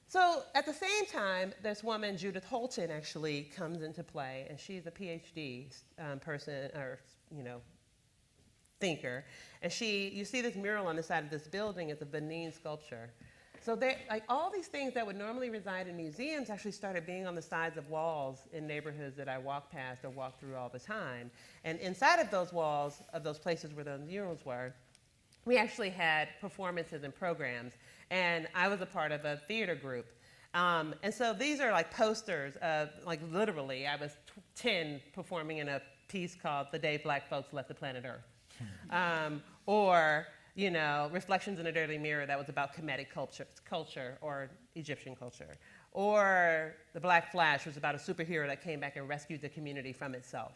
So at the same time, this woman, Judith Holton, actually comes into play, and she's a PhD person, or, you know, thinker. And you see this mural on the side of this building is a Benin sculpture. So like all these things that would normally reside in museums actually started being on the sides of walls in neighborhoods that I walk past or walk through all the time. And inside of those walls, of those places where those murals were, we actually had performances and programs. And I was a part of a theater group. And so these are like posters of, like literally, I was 10 performing in a piece called The Day Black Folks Left the Planet Earth. Or, you know, Reflections in a Dirty Mirror, that was about Kemetic culture or Egyptian culture. Or The Black Flash was about a superhero that came back and rescued the community from itself.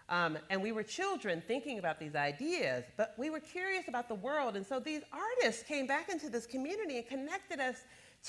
And we were children thinking about these ideas, but we were curious about the world. And so these artists came back into this community and connected us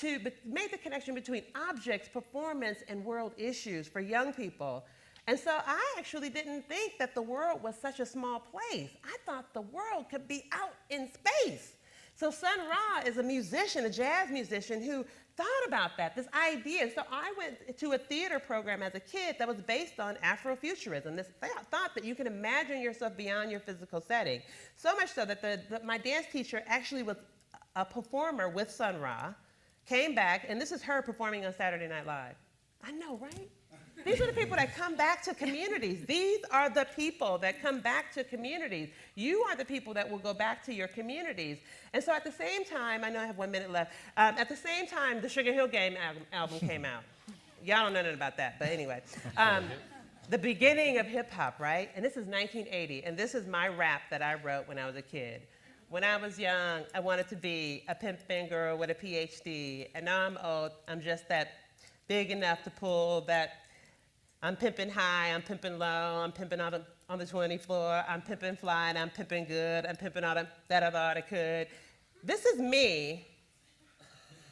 made the connection between objects, performance, and world issues for young people. And so I actually didn't think that the world was such a small place. I thought the world could be out in space. So Sun Ra is a musician, a jazz musician, who thought about that, this idea. So I went to a theater program as a kid that was based on Afrofuturism, this thought that you can imagine yourself beyond your physical setting. So much so that my dance teacher actually was a performer with Sun Ra, came back, and this is her performing on Saturday Night Live. I know, right? These are the people that come back to communities. These are the people that come back to communities. You are the people that will go back to your communities. And so at the same time, I know I have 1 minute left, at the same time, the Sugar Hill Gang album came out. Y'all don't know nothing about that, but anyway. The beginning of hip hop, right? And this is 1980, and this is my rap that I wrote when I was a kid. When I was young, I wanted to be a pimpin' girl with a PhD, and now I'm old, I'm just that big enough to pull that. I'm pimping high, I'm pimping low, I'm pimping on the 20th floor, I'm pimping fly, and I'm pimping good, I'm pimping all that I thought I could. This is me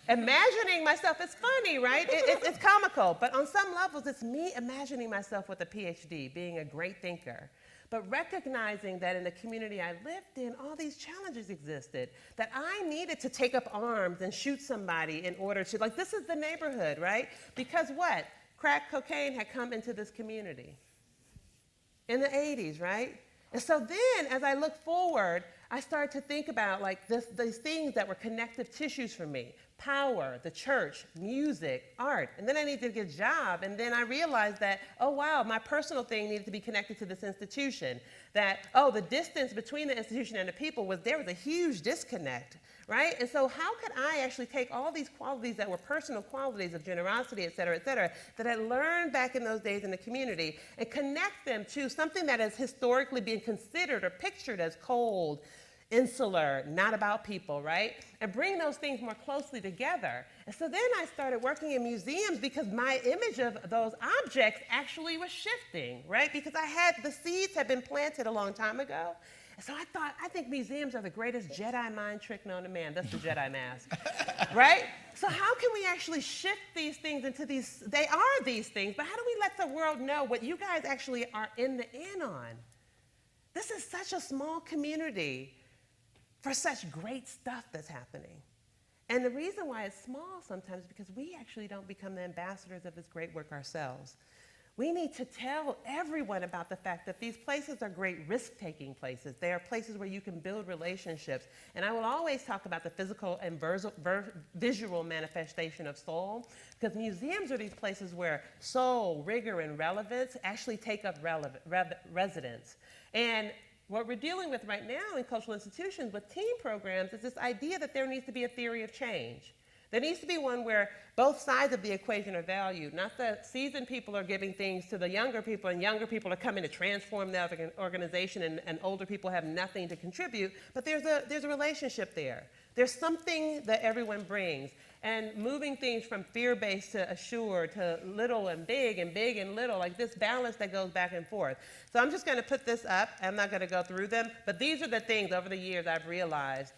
imagining myself. It's funny, right? It's comical, but on some levels, it's me imagining myself with a PhD, being a great thinker, but recognizing that in the community I lived in, all these challenges existed, that I needed to take up arms and shoot somebody in order to, like, this is the neighborhood, right? Because what? Crack cocaine had come into this community in the 80s, right? And so then, as I look forward, I started to think about like these things that were connective tissues for me: power, the church, music, art. And then I needed to get a job, and then I realized that, oh wow, my personal thing needed to be connected to this institution. That, oh, the distance between the institution and the people there was a huge disconnect. Right? And so how could I actually take all these qualities that were personal qualities of generosity, et cetera, that I learned back in those days in the community and connect them to something that has historically been considered or pictured as cold, insular, not about people, right? And bring those things more closely together. And so then I started working in museums because my image of those objects actually was shifting, right? Because the seeds had been planted a long time ago. So I think museums are the greatest Jedi mind trick known to man. That's the Jedi mask, right? So how can we actually shift these things into these, they are these things, but how do we let the world know what you guys actually are in on? This is such a small community for such great stuff that's happening. And the reason why it's small sometimes is because we actually don't become the ambassadors of this great work ourselves. we need to tell everyone about the fact that these places are great risk-taking places. They are places where you can build relationships. And I will always talk about the physical and visual manifestation of soul, because museums are these places where soul, rigor, and relevance actually take up residence. And what we're dealing with right now in cultural institutions with teen programs is this idea that there needs to be a theory of change. There needs to be one where both sides of the equation are valued. Not that seasoned people are giving things to the younger people and younger people are coming to transform the organization and older people have nothing to contribute, but there's a relationship there. There's something that everyone brings. And moving things from fear-based to assured to little and big and little, like this balance that goes back and forth. So I'm just going to put this up. I'm not going to go through them, but these are the things over the years I've realized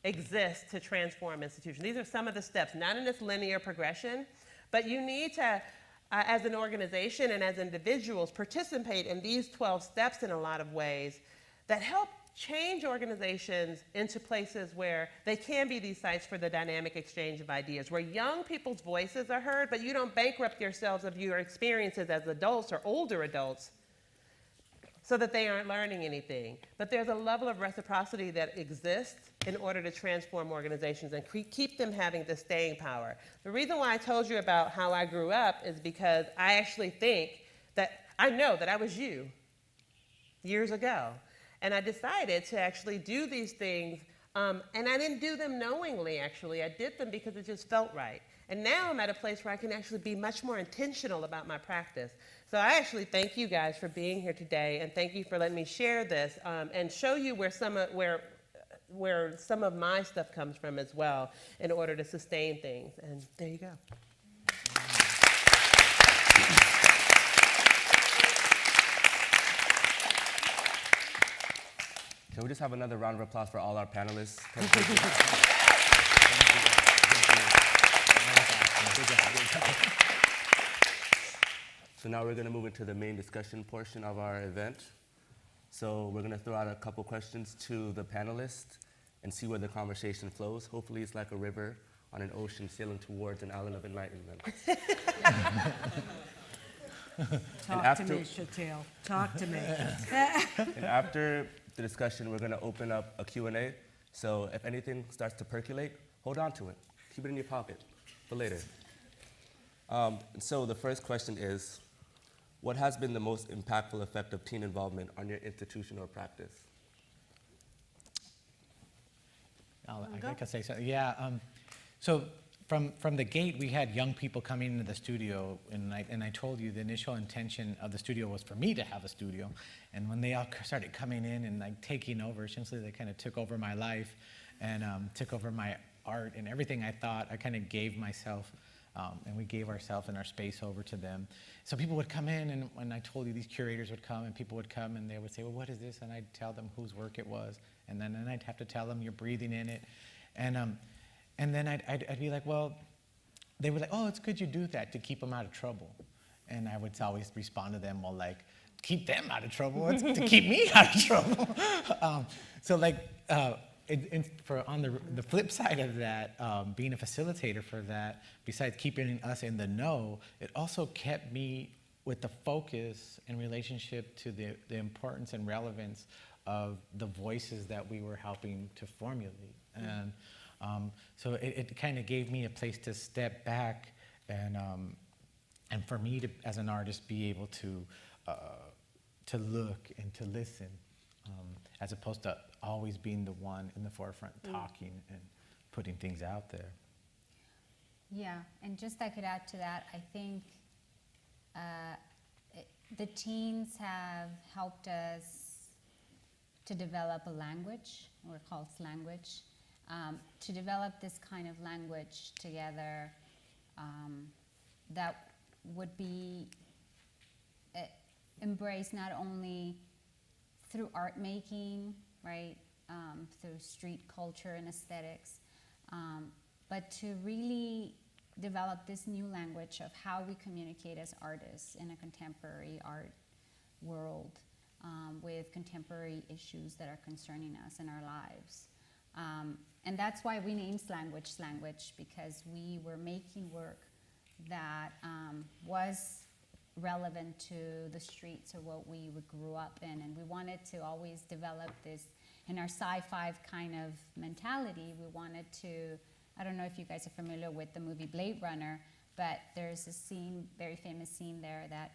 exist to transform institutions. These are some of the steps, not in this linear progression, but you need to, as an organization and as individuals, participate in these 12 steps in a lot of ways that help change organizations into places where they can be these sites for the dynamic exchange of ideas, where young people's voices are heard, but you don't bankrupt yourselves of your experiences as adults or older adults so that they aren't learning anything. But there's a level of reciprocity that exists in order to transform organizations and keep them having the staying power. The reason why I told you about how I grew up is because I actually think that I know that I was you years ago. And I decided to actually do these things, and I didn't do them knowingly, actually. I did them because it just felt right. And now I'm at a place where I can actually be much more intentional about my practice. So I actually thank you guys for being here today, and thank you for letting me share this and show you where some of my stuff comes from as well in order to sustain things. And there you go. Can we just have another round of applause for all our panelists? So now we're going to move into the main discussion portion of our event. So we're going to throw out a couple questions to the panelists and see where the conversation flows. Hopefully it's like a river on an ocean sailing towards an island of enlightenment. Talk to me, Shatil. Talk to me. And after the discussion, we're going to open up a Q&A. So if anything starts to percolate, hold on to it. Keep it in your pocket for later. So the first question is, what has been the most impactful effect of teen involvement on your institution or practice? I can say something. Yeah. So from the gate, we had young people coming into the studio, and I told you the initial intention of the studio was for me to have a studio. And when they all started coming in and like taking over, essentially they kind of took over my life and took over my art and everything I thought. I kind of gave myself, and we gave ourselves and our space over to them. So people would come in, and when I told you these curators would come, and people would come and they would say, well, what is this? And I'd tell them whose work it was. And then I'd have to tell them, you're breathing in it. And then I'd be like, well, they were like, oh, it's good you do that to keep them out of trouble. And I would always respond to them, well, like, keep them out of trouble, it's to keep me out of trouble. So like, on the flip side of that, being a facilitator for that, besides keeping us in the know, it also kept me with the focus in relationship to the importance and relevance of the voices that we were helping to formulate. And so it kind of gave me a place to step back and for me to, as an artist, be able to look and to listen, as opposed to always being the one in the forefront talking and putting things out there. Yeah, and just I could add to that, I think the teens have helped us to develop a language, or called language, to develop this kind of language together that would be embraced not only through art making, right, through street culture and aesthetics, but to really develop this new language of how we communicate as artists in a contemporary art world with contemporary issues that are concerning us in our lives. And that's why we named language, because we were making work that was relevant to the streets or what we grew up in. And we wanted to always develop this, in our sci-fi kind of mentality, we wanted to, I don't know if you guys are familiar with the movie Blade Runner, but there's a scene, very famous scene there that,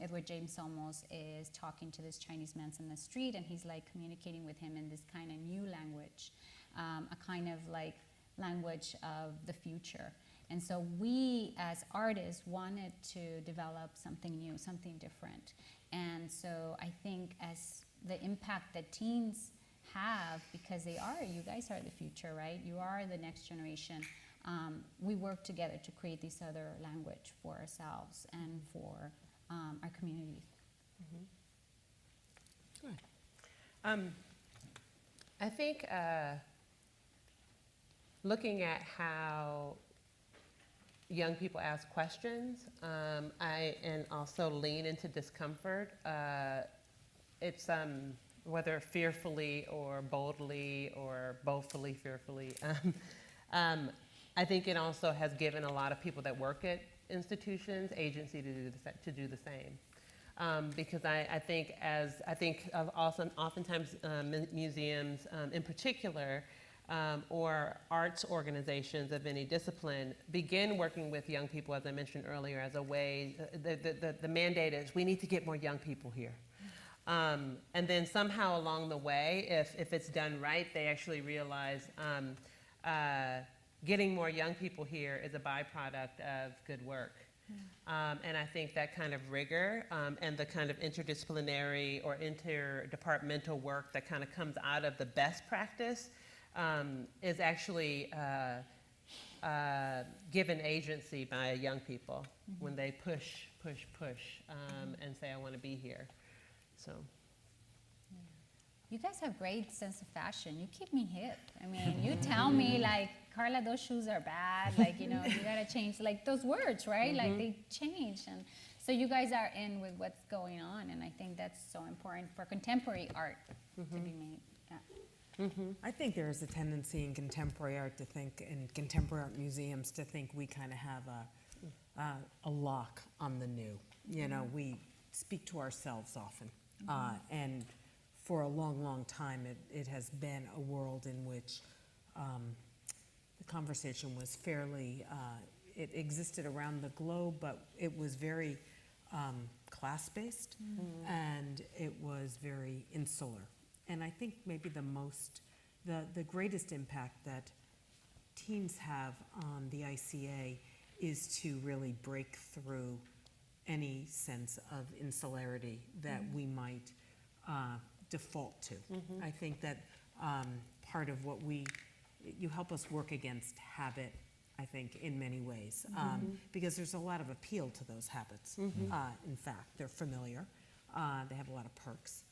Edward James Olmos is talking to this Chinese man in the street, and he's like communicating with him in this kind of new language, a kind of like language of the future. And so we, as artists, wanted to develop something new, something different. And so I think as the impact that teens have, because you guys are the future, right? You are the next generation. We work together to create this other language for ourselves and for our communities. Good. I think looking at how young people ask questions, and also lean into discomfort. It's whether fearfully or boldly or bothfully fearfully. I think it also has given a lot of people that work at institutions agency to do the same. Because I think also oftentimes museums in particular, or arts organizations of any discipline begin working with young people, as I mentioned earlier, as a way, the mandate is we need to get more young people here. And then somehow along the way, if it's done right, they actually realize getting more young people here is a byproduct of good work. And I think that kind of rigor and the kind of interdisciplinary or interdepartmental work that kind of comes out of the best practice is actually given agency by young people when they push, and say, I want to be here. So. You guys have great sense of fashion. You keep me hip. I mean, you tell me, like, Carla, those shoes are bad. Like, you gotta change, like, those words, right? Like, they change. And so you guys are in with what's going on. And I think that's so important for contemporary art to be made. Yeah. I think there's a tendency in contemporary art to think, in contemporary art museums, to think we kind of have a lock on the new. We speak to ourselves often. And for a long, long time, it has been a world in which the conversation was fairly, it existed around the globe, but it was very class-based, and it was very insular. And I think maybe the greatest impact that teens have on the ICA is to really break through any sense of insularity that we might default to. I think that part of what you help us work against habit, I think, in many ways, because there's a lot of appeal to those habits. In fact, they're familiar. They have a lot of perks.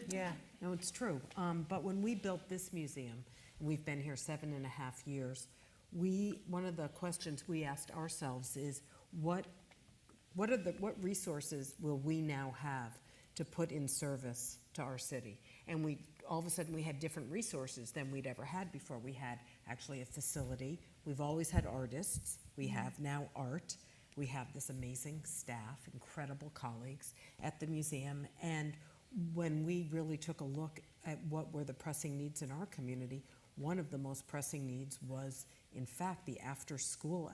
Yeah, no, it's true. But when we built this museum, and we've been here 7.5 years, one of the questions we asked ourselves is, what resources will we now have to put in service to our city? And all of a sudden we had different resources than we'd ever had before. We had actually a facility. We've always had artists. We have now art. We have this amazing staff, incredible colleagues at the museum. And when we really took a look at what were the pressing needs in our community, one of the most pressing needs was, in fact, the after-school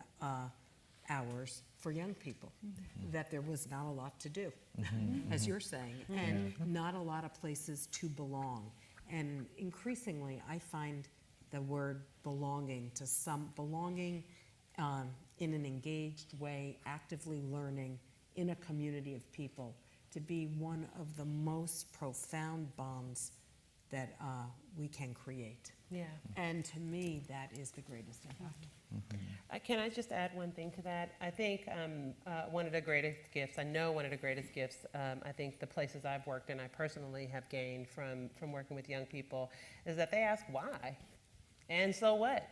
hours for young people, that there was not a lot to do, as you're saying, and not a lot of places to belong. And increasingly, I find the word belonging in an engaged way, actively learning in a community of people, to be one of the most profound bonds that we can create. Yeah. And to me, that is the greatest impact. Can I just add one thing to that? I think one of the greatest gifts, I think the places I've worked and I personally have gained from working with young people is that they ask why. And so what?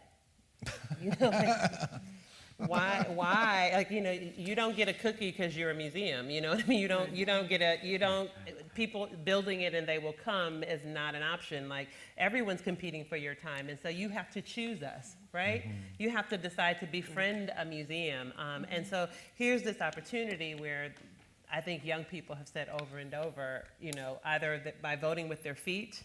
Why? Like, you don't get a cookie because you're a museum. You know what I mean? You don't people building it and they will come is not an option. Like, everyone's competing for your time, and so you have to choose us, right? You have to decide to befriend a museum. And so here's this opportunity where I think young people have said over and over, you know, either that by voting with their feet,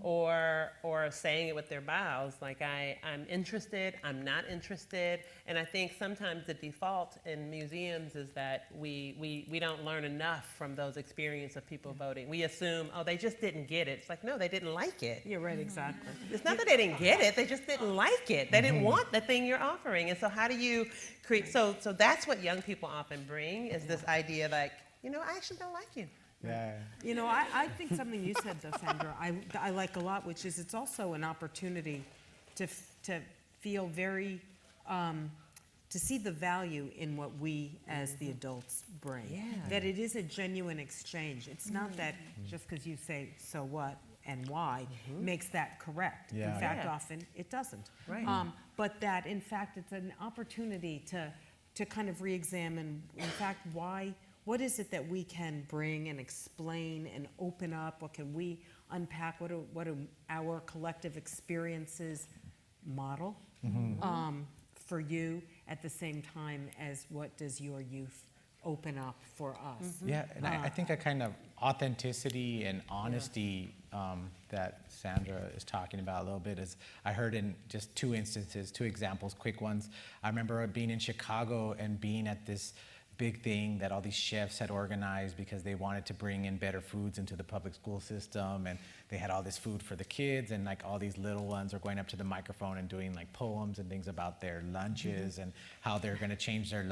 or saying it with their mouths, like, I'm interested, I'm not interested. And I think sometimes the default in museums is that we don't learn enough from those experiences of people voting. We assume, oh, they just didn't get it. It's like, no, they didn't like it. You're right, exactly. It's not that they didn't get it, they just didn't like it. They didn't want the thing you're offering. And so how do you create, so that's what young people often bring, is this idea like, you know, I actually don't like you. Yeah. You know, I think something you said, though, Sandra, I like a lot, which is it's also an opportunity to feel very, to see the value in what we as the adults bring. Yeah. That it is a genuine exchange. It's not that just because you say, so what and why, makes that correct. Yeah. In fact, Yeah. often it doesn't. Right. But that, in fact, it's an opportunity to kind of re-examine, in fact, what is it that we can bring and explain and open up? What can we unpack? What do our collective experiences model for you, at the same time as what does your youth open up for us? Yeah, and I think a kind of authenticity and honesty that Sandra is talking about a little bit is, I heard in just two instances, two examples, quick ones. I remember being in Chicago and being at this big thing that all these chefs had organized because they wanted to bring in better foods into the public school system, and they had all this food for the kids, and like all these little ones are going up to the microphone and doing like poems and things about their lunches and how they're going to change their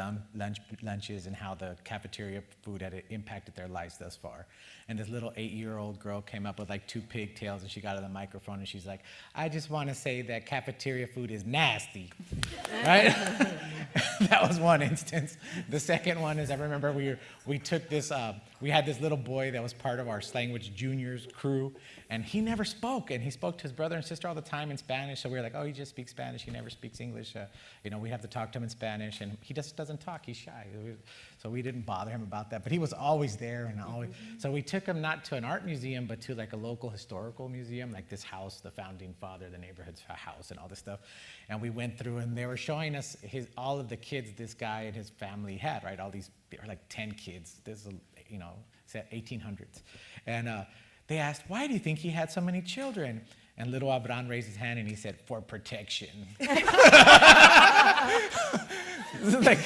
lunches and how the cafeteria food had impacted their lives thus far. And this little 8-year-old girl came up with like 2 pigtails, and she got on the microphone and she's like, I just want to say that cafeteria food is nasty, right? That was one instance. The second one is, I remember we took this, we had this little boy that was part of our Slanguage Juniors crew, and he never spoke, and he spoke to his brother and sister all the time in Spanish, so we were like, oh, he just speaks Spanish, he never speaks English, you know, we have to talk to him in Spanish, and he just doesn't talk, he's shy. So we didn't bother him about that, but he was always there, and always, so we took him not to an art museum, but to like a local historical museum, like this house, the founding father, the neighborhood's house, and all this stuff, and we went through, and they were showing us all of the kids this guy and his family had, right, all these, there were like 10 kids, this is, you know, it's at 1800s, and they asked, why do you think he had so many children? And little Abran raised his hand and he said, for protection. Like,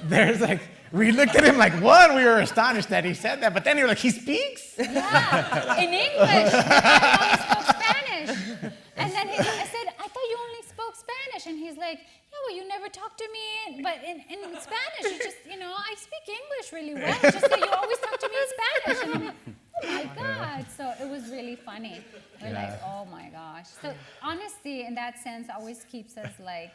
there's like, we looked at him like, what? We were astonished that he said that, but then he was like, he speaks? Yeah, in English. I only spoke Spanish. And then I said, I thought you only spoke Spanish. And he's like, yeah, well, you never talk to me, but in Spanish, you just, you know, I speak English really well. It's just that you always talk to me in Spanish. And I'm like, oh my God. So it was really funny. We're like, oh my gosh. So honesty in that sense always keeps us like,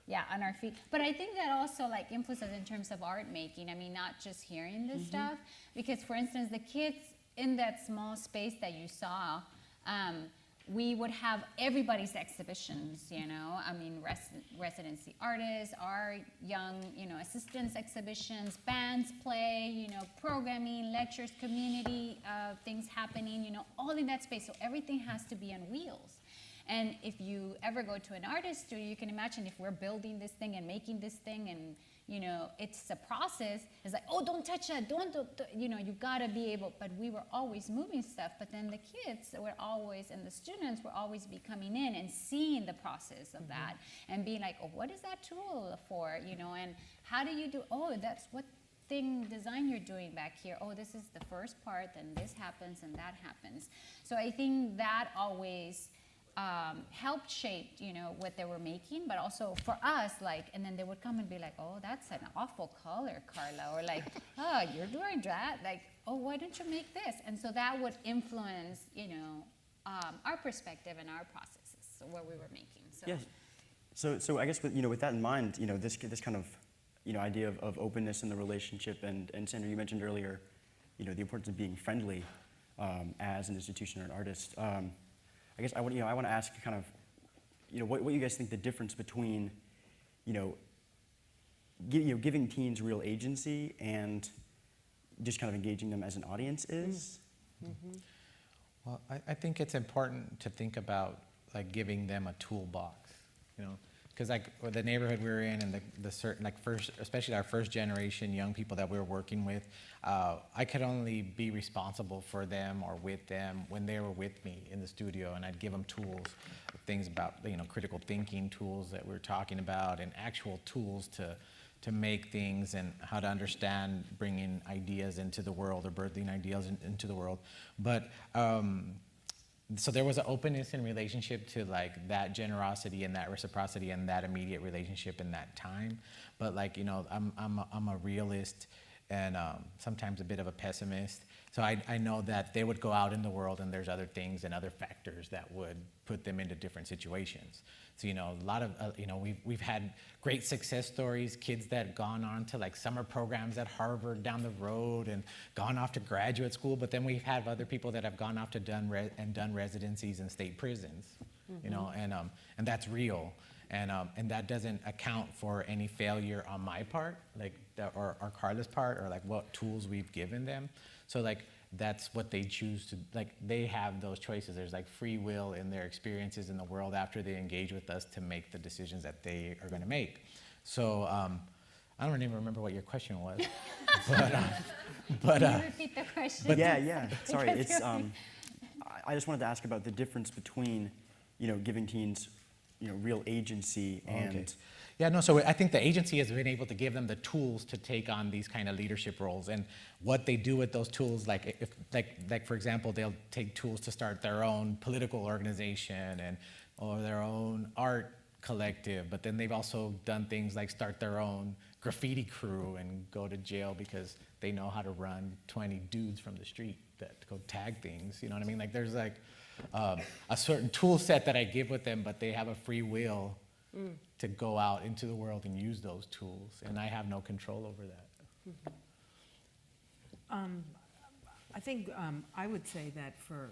yeah, on our feet. But I think that also like influences in terms of art making. I mean, not just hearing this stuff. Because for instance, the kids in that small space that you saw, we would have everybody's exhibitions, you know. I mean, residency artists, our young, you know, assistants exhibitions, bands play, you know, programming, lectures, community things happening, you know, all in that space. So everything has to be on wheels. And if you ever go to an artist studio, you can imagine if we're building this thing and making this thing and, you know, it's a process. It's like, oh, don't touch that, don't, you know, you gotta be able, but we were always moving stuff. But then the kids were always, and the students were always be coming in and seeing the process of that and being like, oh, what is that tool for, you know, and how do you do, oh, that's what design you're doing back here. Oh, this is the first part, then this happens and that happens. So I think that always helped shape, you know, what they were making, but also for us, like, and then they would come and be like, oh, that's an awful color, Carla, or like, oh, you're doing that, like, oh, why don't you make this? And so that would influence, you know, our perspective and our processes, so what we were making. So. Yes. So I guess with, you know, with that in mind, you know, this kind of, you know, idea of openness in the relationship, and Sandra, you mentioned earlier, you know, the importance of being friendly as an institution or an artist. I guess I want to ask kind of, you know, what you guys think the difference between, you know, giving teens real agency and just kind of engaging them as an audience is. Well, I think it's important to think about like giving them a toolbox, you know, because like with the neighborhood we were in and the certain like first, especially our first generation young people that we were working with, I could only be responsible for them or with them when they were with me in the studio, and I'd give them tools, things about, you know, critical thinking tools that we were talking about, and actual tools to make things and how to understand bringing ideas into the world or birthing ideas into the world. But so there was an openness in relationship to like that generosity and that reciprocity and that immediate relationship in that time. But like, you know, I'm a realist and sometimes a bit of a pessimist. So I know that they would go out in the world and there's other things and other factors that would put them into different situations. So, you know, a lot of, you know, we've had great success stories, kids that gone on to like summer programs at Harvard down the road and gone off to graduate school, but then we've had other people that have gone off to done residencies in state prisons, you know, and that's real. And that doesn't account for any failure on my part, like, or Carla's part, or like what tools we've given them. So like, that's what they choose to, like, they have those choices. There's like free will in their experiences in the world after they engage with us to make the decisions that they are gonna make. So I don't even remember what your question was, but Can you repeat the question? Yeah. Sorry, it's I just wanted to ask about the difference between, you know, giving teens, you know, real agency and. Okay. Yeah, no, so I think the agency has been able to give them the tools to take on these kind of leadership roles, and what they do with those tools, like if like for example, they'll take tools to start their own political organization or their own art collective, but then they've also done things like start their own graffiti crew and go to jail because they know how to run 20 dudes from the street that go tag things, you know what I mean? Like there's like a certain tool set that I give with them, but they have a free will to go out into the world and use those tools, and I have no control over that. I think I would say that for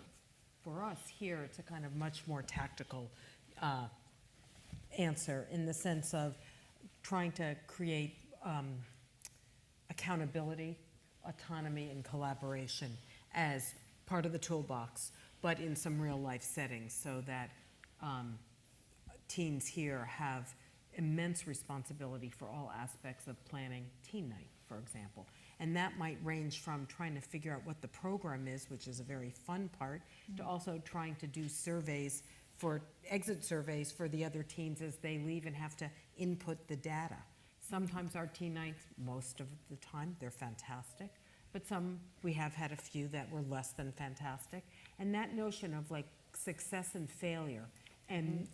us here, it's a kind of much more tactical answer in the sense of trying to create accountability, autonomy, and collaboration as part of the toolbox, but in some real life settings, so that teens here have immense responsibility for all aspects of planning teen night, for example. And that might range from trying to figure out what the program is, which is a very fun part, to also trying to do surveys exit surveys for the other teens as they leave and have to input the data. Sometimes our teen nights, most of the time, they're fantastic, but we have had a few that were less than fantastic. And that notion of like success and failure, and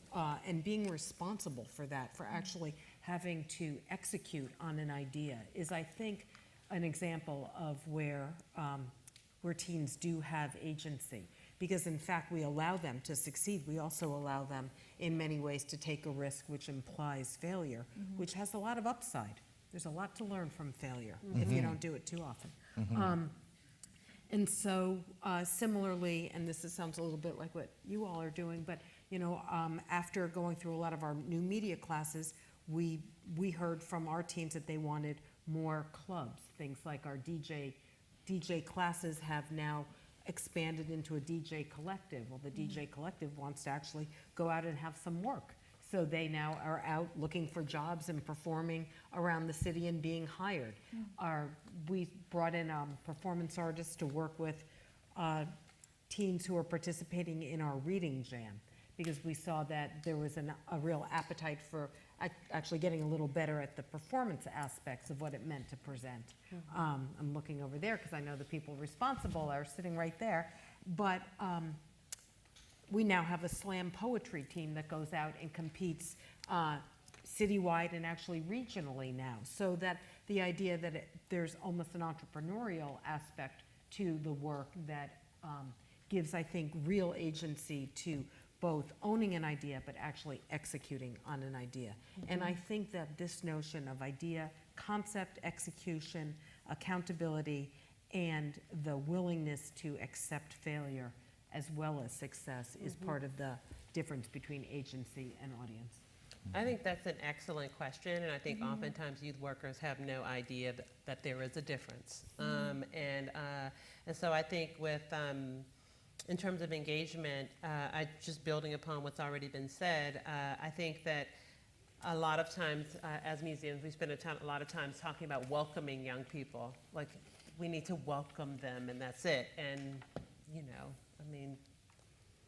being responsible for that, for actually having to execute on an idea, is, I think, an example of where teens do have agency. Because in fact, we allow them to succeed. We also allow them in many ways to take a risk, which implies failure, which has a lot of upside. There's a lot to learn from failure if you don't do it too often. And so similarly, and this sounds a little bit like what you all are doing, but you know, after going through a lot of our new media classes, we heard from our teams that they wanted more clubs. Things like our DJ classes have now expanded into a DJ collective. Well, the DJ collective wants to actually go out and have some work. So they now are out looking for jobs and performing around the city and being hired. We brought in performance artists to work with teens who are participating in our reading jam, because we saw that there was a real appetite for actually getting a little better at the performance aspects of what it meant to present. I'm looking over there because I know the people responsible are sitting right there. But we now have a slam poetry team that goes out and competes citywide and actually regionally now. So that the idea that there's almost an entrepreneurial aspect to the work that gives, I think, real agency to both owning an idea but actually executing on an idea. And I think that this notion of idea, concept, execution, accountability, and the willingness to accept failure as well as success is part of the difference between agency and audience. I think that's an excellent question, and I think oftentimes youth workers have no idea that there is a difference. And so I think with, in terms of engagement, just building upon what's already been said, I think that a lot of times as museums, we spend a lot of time talking about welcoming young people. Like, we need to welcome them, and that's it. And, you know, I mean,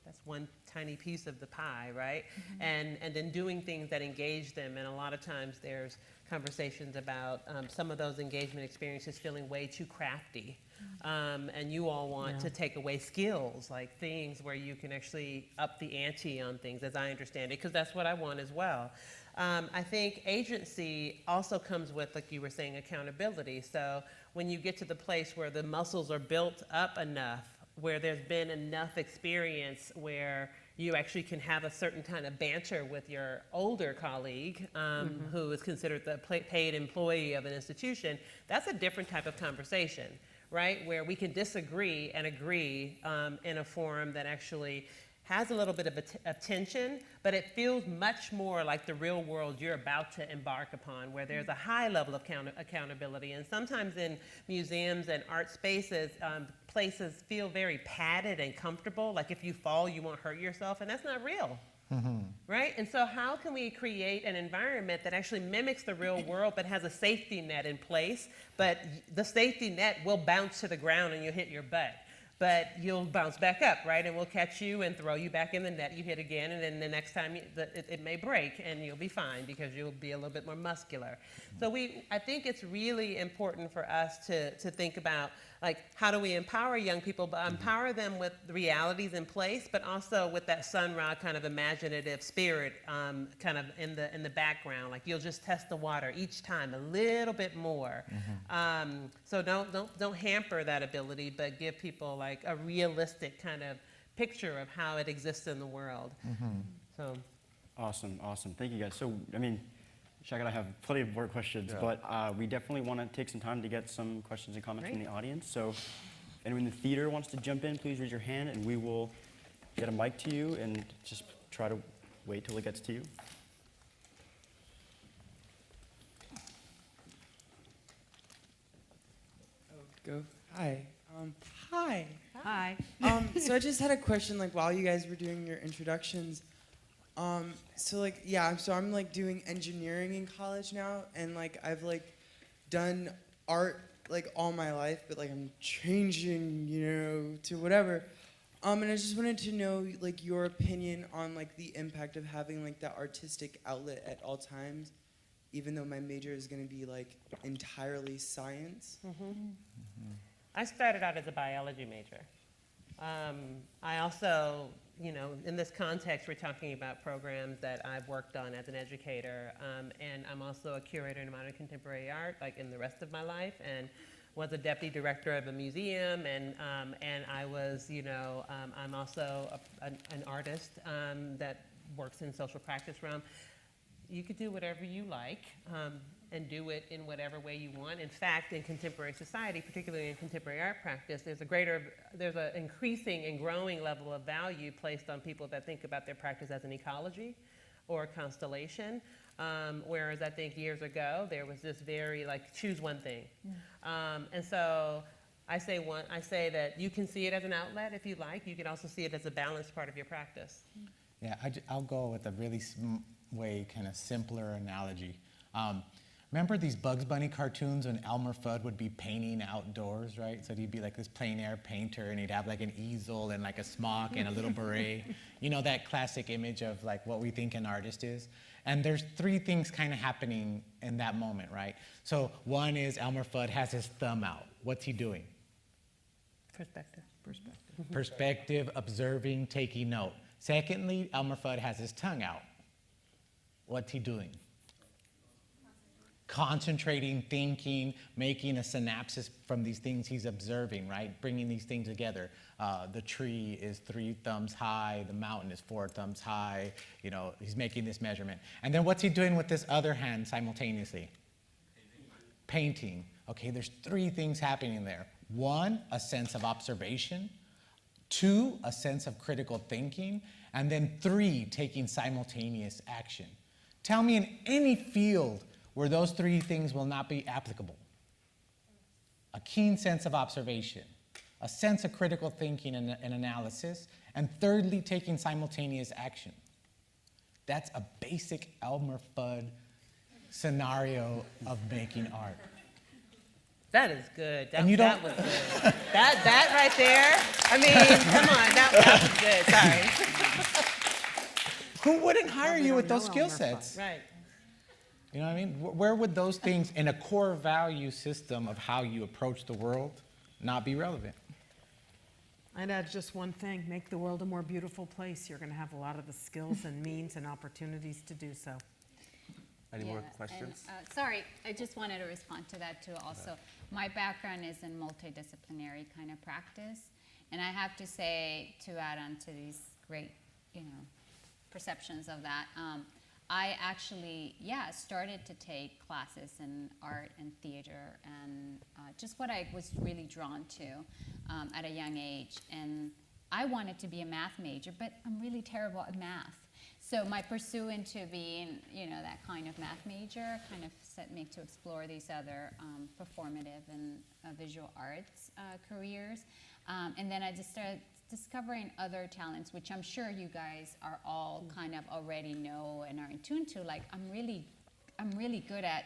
that's one tiny piece of the pie, right? And then doing things that engage them. And a lot of times there's conversations about some of those engagement experiences feeling way too crafty. And you all want to take away skills, like things where you can actually up the ante on things, as I understand it, because that's what I want as well. I think agency also comes with, like you were saying, accountability. So when you get to the place where the muscles are built up enough, where there's been enough experience where you actually can have a certain kind of banter with your older colleague who is considered the paid employee of an institution, that's a different type of conversation, right? Where we can disagree and agree in a forum that actually has a little bit of tension, but it feels much more like the real world you're about to embark upon, where there's a high level of accountability. And sometimes in museums and art spaces, places feel very padded and comfortable, like if you fall, you won't hurt yourself, and that's not real. Right? And so how can we create an environment that actually mimics the real world but has a safety net in place, but the safety net will bounce to the ground and you'll hit your butt. But you'll bounce back up, right? And we'll catch you and throw you back in the net. You hit again, and then the next time it may break, and you'll be fine because you'll be a little bit more muscular. So I think it's really important for us to think about, like, how do we empower young people, but empower them with the realities in place, but also with that Sun Ra kind of imaginative spirit kind of in the background. Like, you'll just test the water each time a little bit more. So don't hamper that ability, but give people like a realistic kind of picture of how it exists in the world. So Awesome. Thank you guys. So, I mean, Shaq and I have plenty of more questions, but we definitely want to take some time to get some questions and comments from the audience. So if anyone in the theater wants to jump in, please raise your hand and we will get a mic to you and just try to wait till it gets to you. Go. Hi. Hi. hi. So I just had a question, like, while you guys were doing your introductions. So like, yeah, so I'm like doing engineering in college now, and like I've like done art like all my life, but like I'm changing, you know, to whatever. And I just wanted to know like your opinion on like the impact of having like that artistic outlet at all times, even though my major is going to be like entirely science. I started out as a biology major. I also, you know, in this context, we're talking about programs that I've worked on as an educator, and I'm also a curator in modern contemporary art, like in the rest of my life, and was a deputy director of a museum, and I was, you know, I'm also an artist that works in social practice realm. You could do whatever you like and do it in whatever way you want. In fact, in contemporary society, particularly in contemporary art practice, there's an increasing and growing level of value placed on people that think about their practice as an ecology or a constellation. Whereas I think years ago, there was this very, like, choose one thing. And so I say that you can see it as an outlet if you like. You can also see it as a balanced part of your practice. Yeah, I'll go with a really kind of simpler analogy. Remember these Bugs Bunny cartoons when Elmer Fudd would be painting outdoors, right? So he'd be like this plein air painter, and he'd have like an easel and like a smock and a little beret. You know, that classic image of like what we think an artist is. And there's three things kind of happening in that moment, right? So one is Elmer Fudd has his thumb out. What's he doing? Perspective, observing, taking note. Secondly, Elmer Fudd has his tongue out. What's he doing? Concentrating, thinking, making a synapsis from these things he's observing, right? Bringing these things together. The tree is 3 thumbs high, the mountain is 4 thumbs high, you know, he's making this measurement. And then what's he doing with this other hand simultaneously? Painting. Okay, there's 3 things happening there. 1, a sense of observation. 2, a sense of critical thinking. And then 3, taking simultaneous action. Tell me in any field where those three things will not be applicable. A keen sense of observation, a sense of critical thinking and analysis, and thirdly, taking simultaneous action. That's a basic Elmer Fudd scenario of making art. That is good. And you That don't- was good. that right there. I mean, come on, that was good. Sorry. Who wouldn't hire Probably you with don't those know skill Elmer Fudd. sets? Right. You know what I mean? Where would those things in a core value system of how you approach the world not be relevant? I'd add just one thing, make the world a more beautiful place. You're gonna have a lot of the skills and means and opportunities to do so. Any more Yeah, questions? and, sorry, I just wanted to respond to that too also. My background is in multidisciplinary kind of practice. And I have to say, to add on to these great, perceptions of that, I actually, started to take classes in art and theater and just what I was really drawn to at a young age. And I wanted to be a math major, but I'm really terrible at math. So my pursuit into being, that kind of math major kind of set me to explore these other performative and visual arts careers. And then I just started discovering other talents, which I'm sure you guys are all kind of already know and are in tune to. Like I'm really good at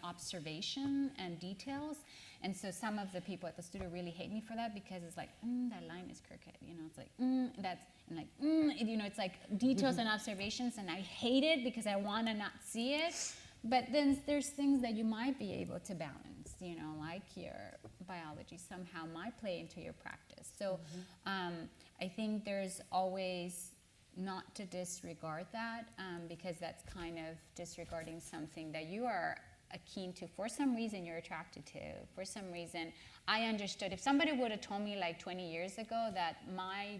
observation and details, and so some of the people at the studio really hate me for that because it's like that line is crooked, it's like that's and like it's like details and observations, and I hate it because I want to not see it. But then there's things that you might be able to balance, like your biology somehow might play into your practice. So I think there's always not to disregard that because that's kind of disregarding something that you are keen to. For some reason you're attracted to. For some reason I understood. If somebody would have told me like 20 years ago that my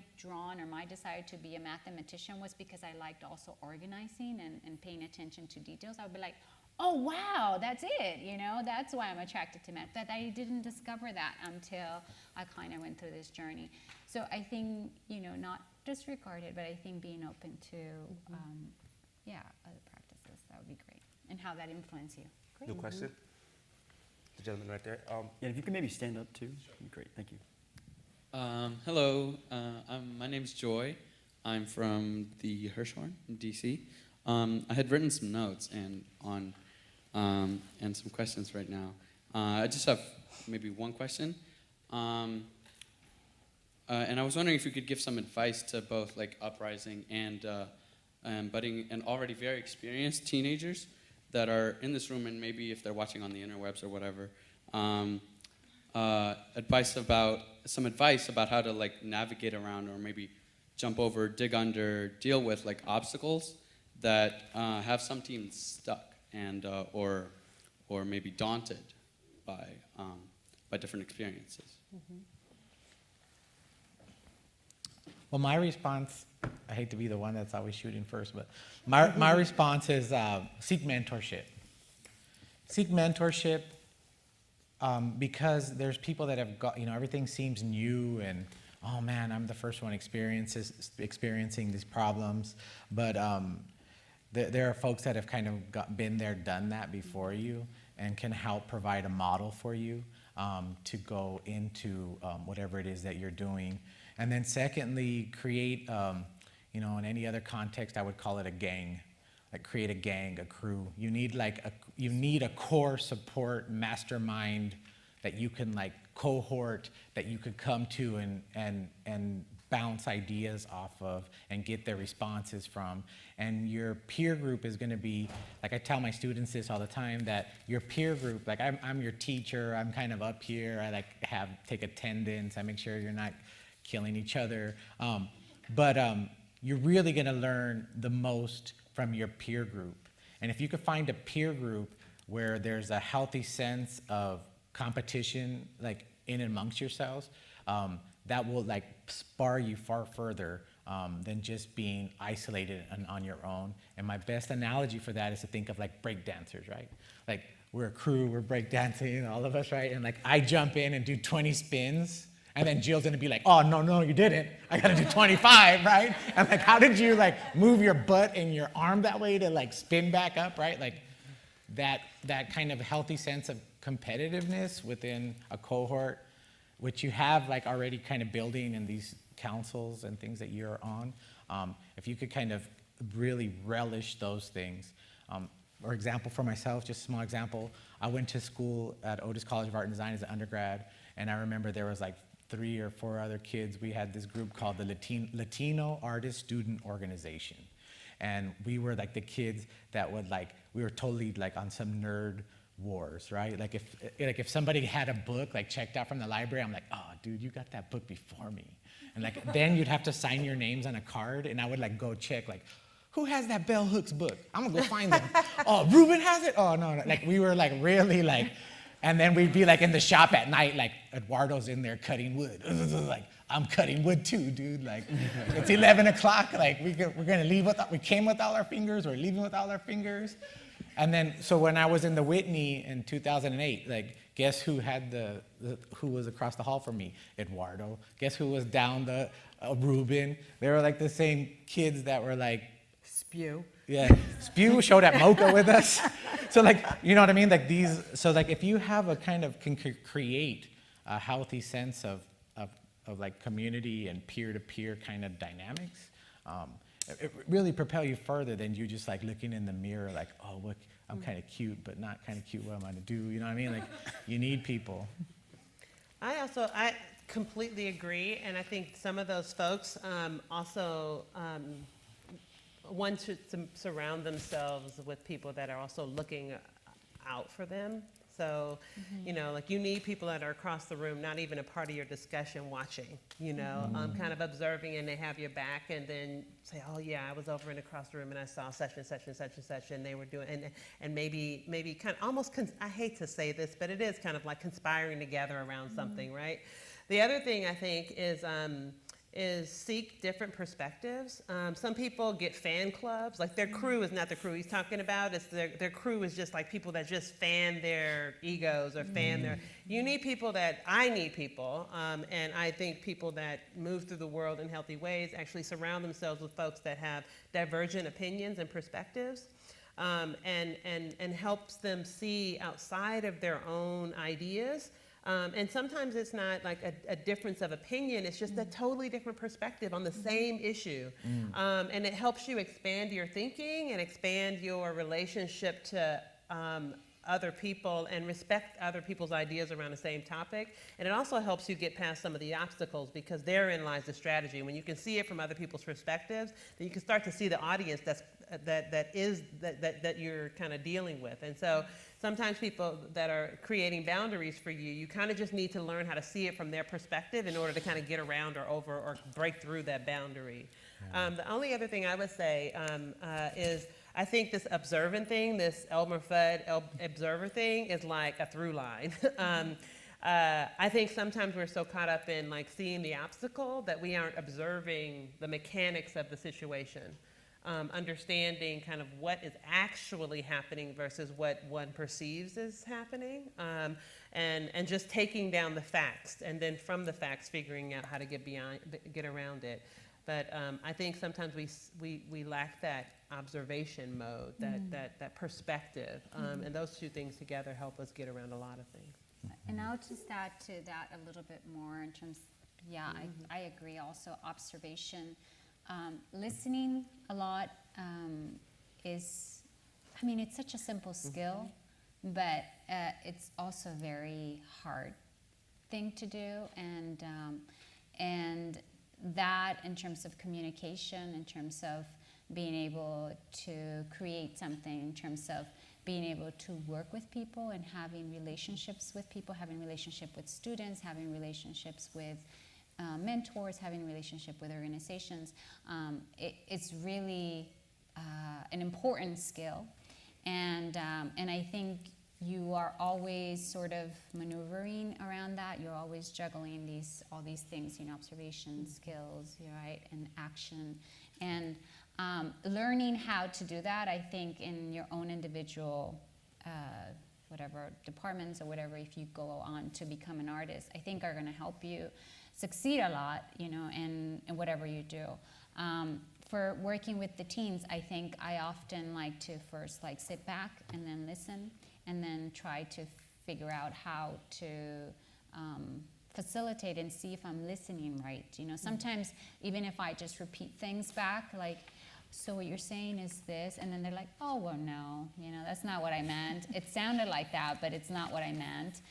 desire to be a mathematician was because I liked also organizing and paying attention to details, I would be like, oh wow, that's it, that's why I'm attracted to math. But I didn't discover that until I kind of went through this journey. So I think, not disregard it, but I think being open to, other practices, that would be great. And how that influence you. Great. New question? The gentleman right there. Yeah, if you could maybe stand up too, that'd be great. Thank you. Hello, my name's Joy. I'm from the Hirshhorn in DC. I had written some notes and some questions right now. I just have maybe one question. And I was wondering if you could give some advice to both like uprising and budding and already very experienced teenagers that are in this room, and maybe if they're watching on the interwebs or whatever, advice about how to like navigate around or maybe jump over, dig under, deal with like obstacles that have some teens stuck and or maybe daunted by different experiences. Well, my response, I hate to be the one that's always shooting first, but my response is seek mentorship. Seek mentorship because there's people that have got, everything seems new and, oh man, I'm the first one experiencing these problems. But there are folks that have kind of been there, done that before you, and can help provide a model for you to go into whatever it is that you're doing. And then secondly, create, in any other context, I would call it a gang. Like create a gang, a crew. You need a core support mastermind that you can like cohort, that you could come to and bounce ideas off of and get their responses from. And your peer group is gonna be, like I tell my students this all the time, that your peer group, like I'm your teacher, I'm kind of up here, I take attendance, I make sure you're not killing each other. But you're really gonna learn the most from your peer group. And if you could find a peer group where there's a healthy sense of competition, like in and amongst yourselves, that will like spar you far further than just being isolated and on your own. And my best analogy for that is to think of like break dancers, right? Like we're a crew, we're break dancing, all of us, right? And like I jump in and do 20 spins, And then Jill's gonna be like, oh, no, you didn't. I gotta do 25, right? And like, how did you like move your butt and your arm that way to like spin back up, right? Like that kind of healthy sense of competitiveness within a cohort, which you have like already kind of building in these councils and things that you're on. If you could kind of really relish those things. For example, for myself, just a small example, I went to school at Otis College of Art and Design as an undergrad, and I remember there was like 3 or 4 other kids. We had this group called the Latino Artist Student Organization. And we were like the kids that would like, we were totally like on some nerd wars, right? Like if somebody had a book like checked out from the library, I'm like, oh dude, you got that book before me. And like, then you'd have to sign your names on a card, and I would like go check like, who has that Bell Hooks book? I'm gonna go find them. Oh, Ruben has it? Oh, no. Like we were like really like, and then we'd be like in the shop at night, like Eduardo's in there cutting wood. Like, I'm cutting wood too, dude. Like, it's 11 o'clock. Like, we're gonna leave we came with all our fingers, we're leaving with all our fingers. And then, so when I was in the Whitney in 2008, like, guess who had who was across the hall from me? Eduardo. Guess who was down Ruben? They were like the same kids that were like, Spew. yeah, Spew showed at Mocha with us. So like, you know what I mean? Like so like if you have a kind of, can create a healthy sense of like community and peer-to-peer kind of dynamics, it really propel you further than you just like looking in the mirror like, oh, look, I'm kind of cute, but not kind of cute, what am I gonna do? You know what I mean? Like, you need people. I completely agree, and I think some of those folks also want to surround themselves with people that are also looking out for them. So, you know, like you need people that are across the room, not even a part of your discussion, watching, you know, kind of observing, and they have your back, and then say, oh yeah, I was over in across the room and I saw such and such and such and such, and they were doing, and maybe kind of almost, I hate to say this, but it is kind of like conspiring together around something, right? The other thing I think is seek different perspectives. Some people get fan clubs, like their crew is not the crew he's talking about, it's their crew is just like people that just fan their egos or fan their, you need people I need people, and I think people that move through the world in healthy ways actually surround themselves with folks that have divergent opinions and perspectives, and helps them see outside of their own ideas. And sometimes it's not like a difference of opinion, it's just a totally different perspective on the same issue. And it helps you expand your thinking and expand your relationship to other people and respect other people's ideas around the same topic. And it also helps you get past some of the obstacles, because therein lies the strategy. When you can see it from other people's perspectives, then you can start to see the audience that you're kind of dealing with. And so sometimes people that are creating boundaries for you, you kind of just need to learn how to see it from their perspective in order to kind of get around or over or break through that boundary. The only other thing I would say is I think this observant thing, this Elmer Fudd observer thing, is like a through line. I think sometimes we're so caught up in like seeing the obstacle that we aren't observing the mechanics of the situation. Understanding kind of what is actually happening versus what one perceives is happening, and just taking down the facts, and then from the facts figuring out how to get around it. But I think sometimes we lack that observation mode, that perspective, and those two things together help us get around a lot of things. And I'll just add to that a little bit more in terms, I agree also, observation. Listening a lot is, I mean, it's such a simple skill, but it's also a very hard thing to do, and that in terms of communication, in terms of being able to create something, in terms of being able to work with people and having relationships with people, having relationship with students, having relationships with mentors, having a relationship with organizations, it's really an important skill, and I think you are always sort of maneuvering around that. You're always juggling all these things, you know, observation, skills, right, and action, and learning how to do that. I think in your own individual whatever departments or whatever, if you go on to become an artist, I think are going to help you succeed a lot, you know, in whatever you do. For working with the teens, I think I often like to first like sit back and then listen, and then try to figure out how to facilitate and see if I'm listening right. You know, sometimes even if I just repeat things back, like, so what you're saying is this, and then they're like, oh, well, no, you know, that's not what I meant. It sounded like that, but it's not what I meant.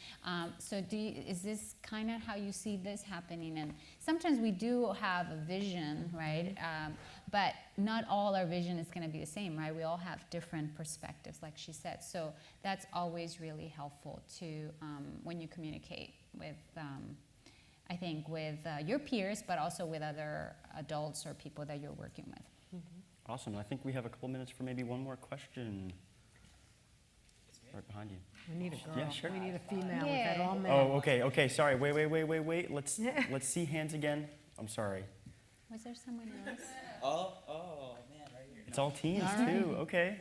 So is this kind of how you see this happening? And sometimes we do have a vision, right? But not all our vision is going to be the same, right? We all have different perspectives, like she said. So that's always really helpful to when you communicate with, I think, with your peers, but also with other adults or people that you're working with. Awesome. I think we have a couple minutes for maybe one more question. Right behind you. We need a girl. Yeah, sure. We need a female. Yay. We've had all men. Oh, okay. Sorry. Wait. Let's see hands again. I'm sorry. Was there someone else? Oh, man, right here. It's all teens All right. too. Okay.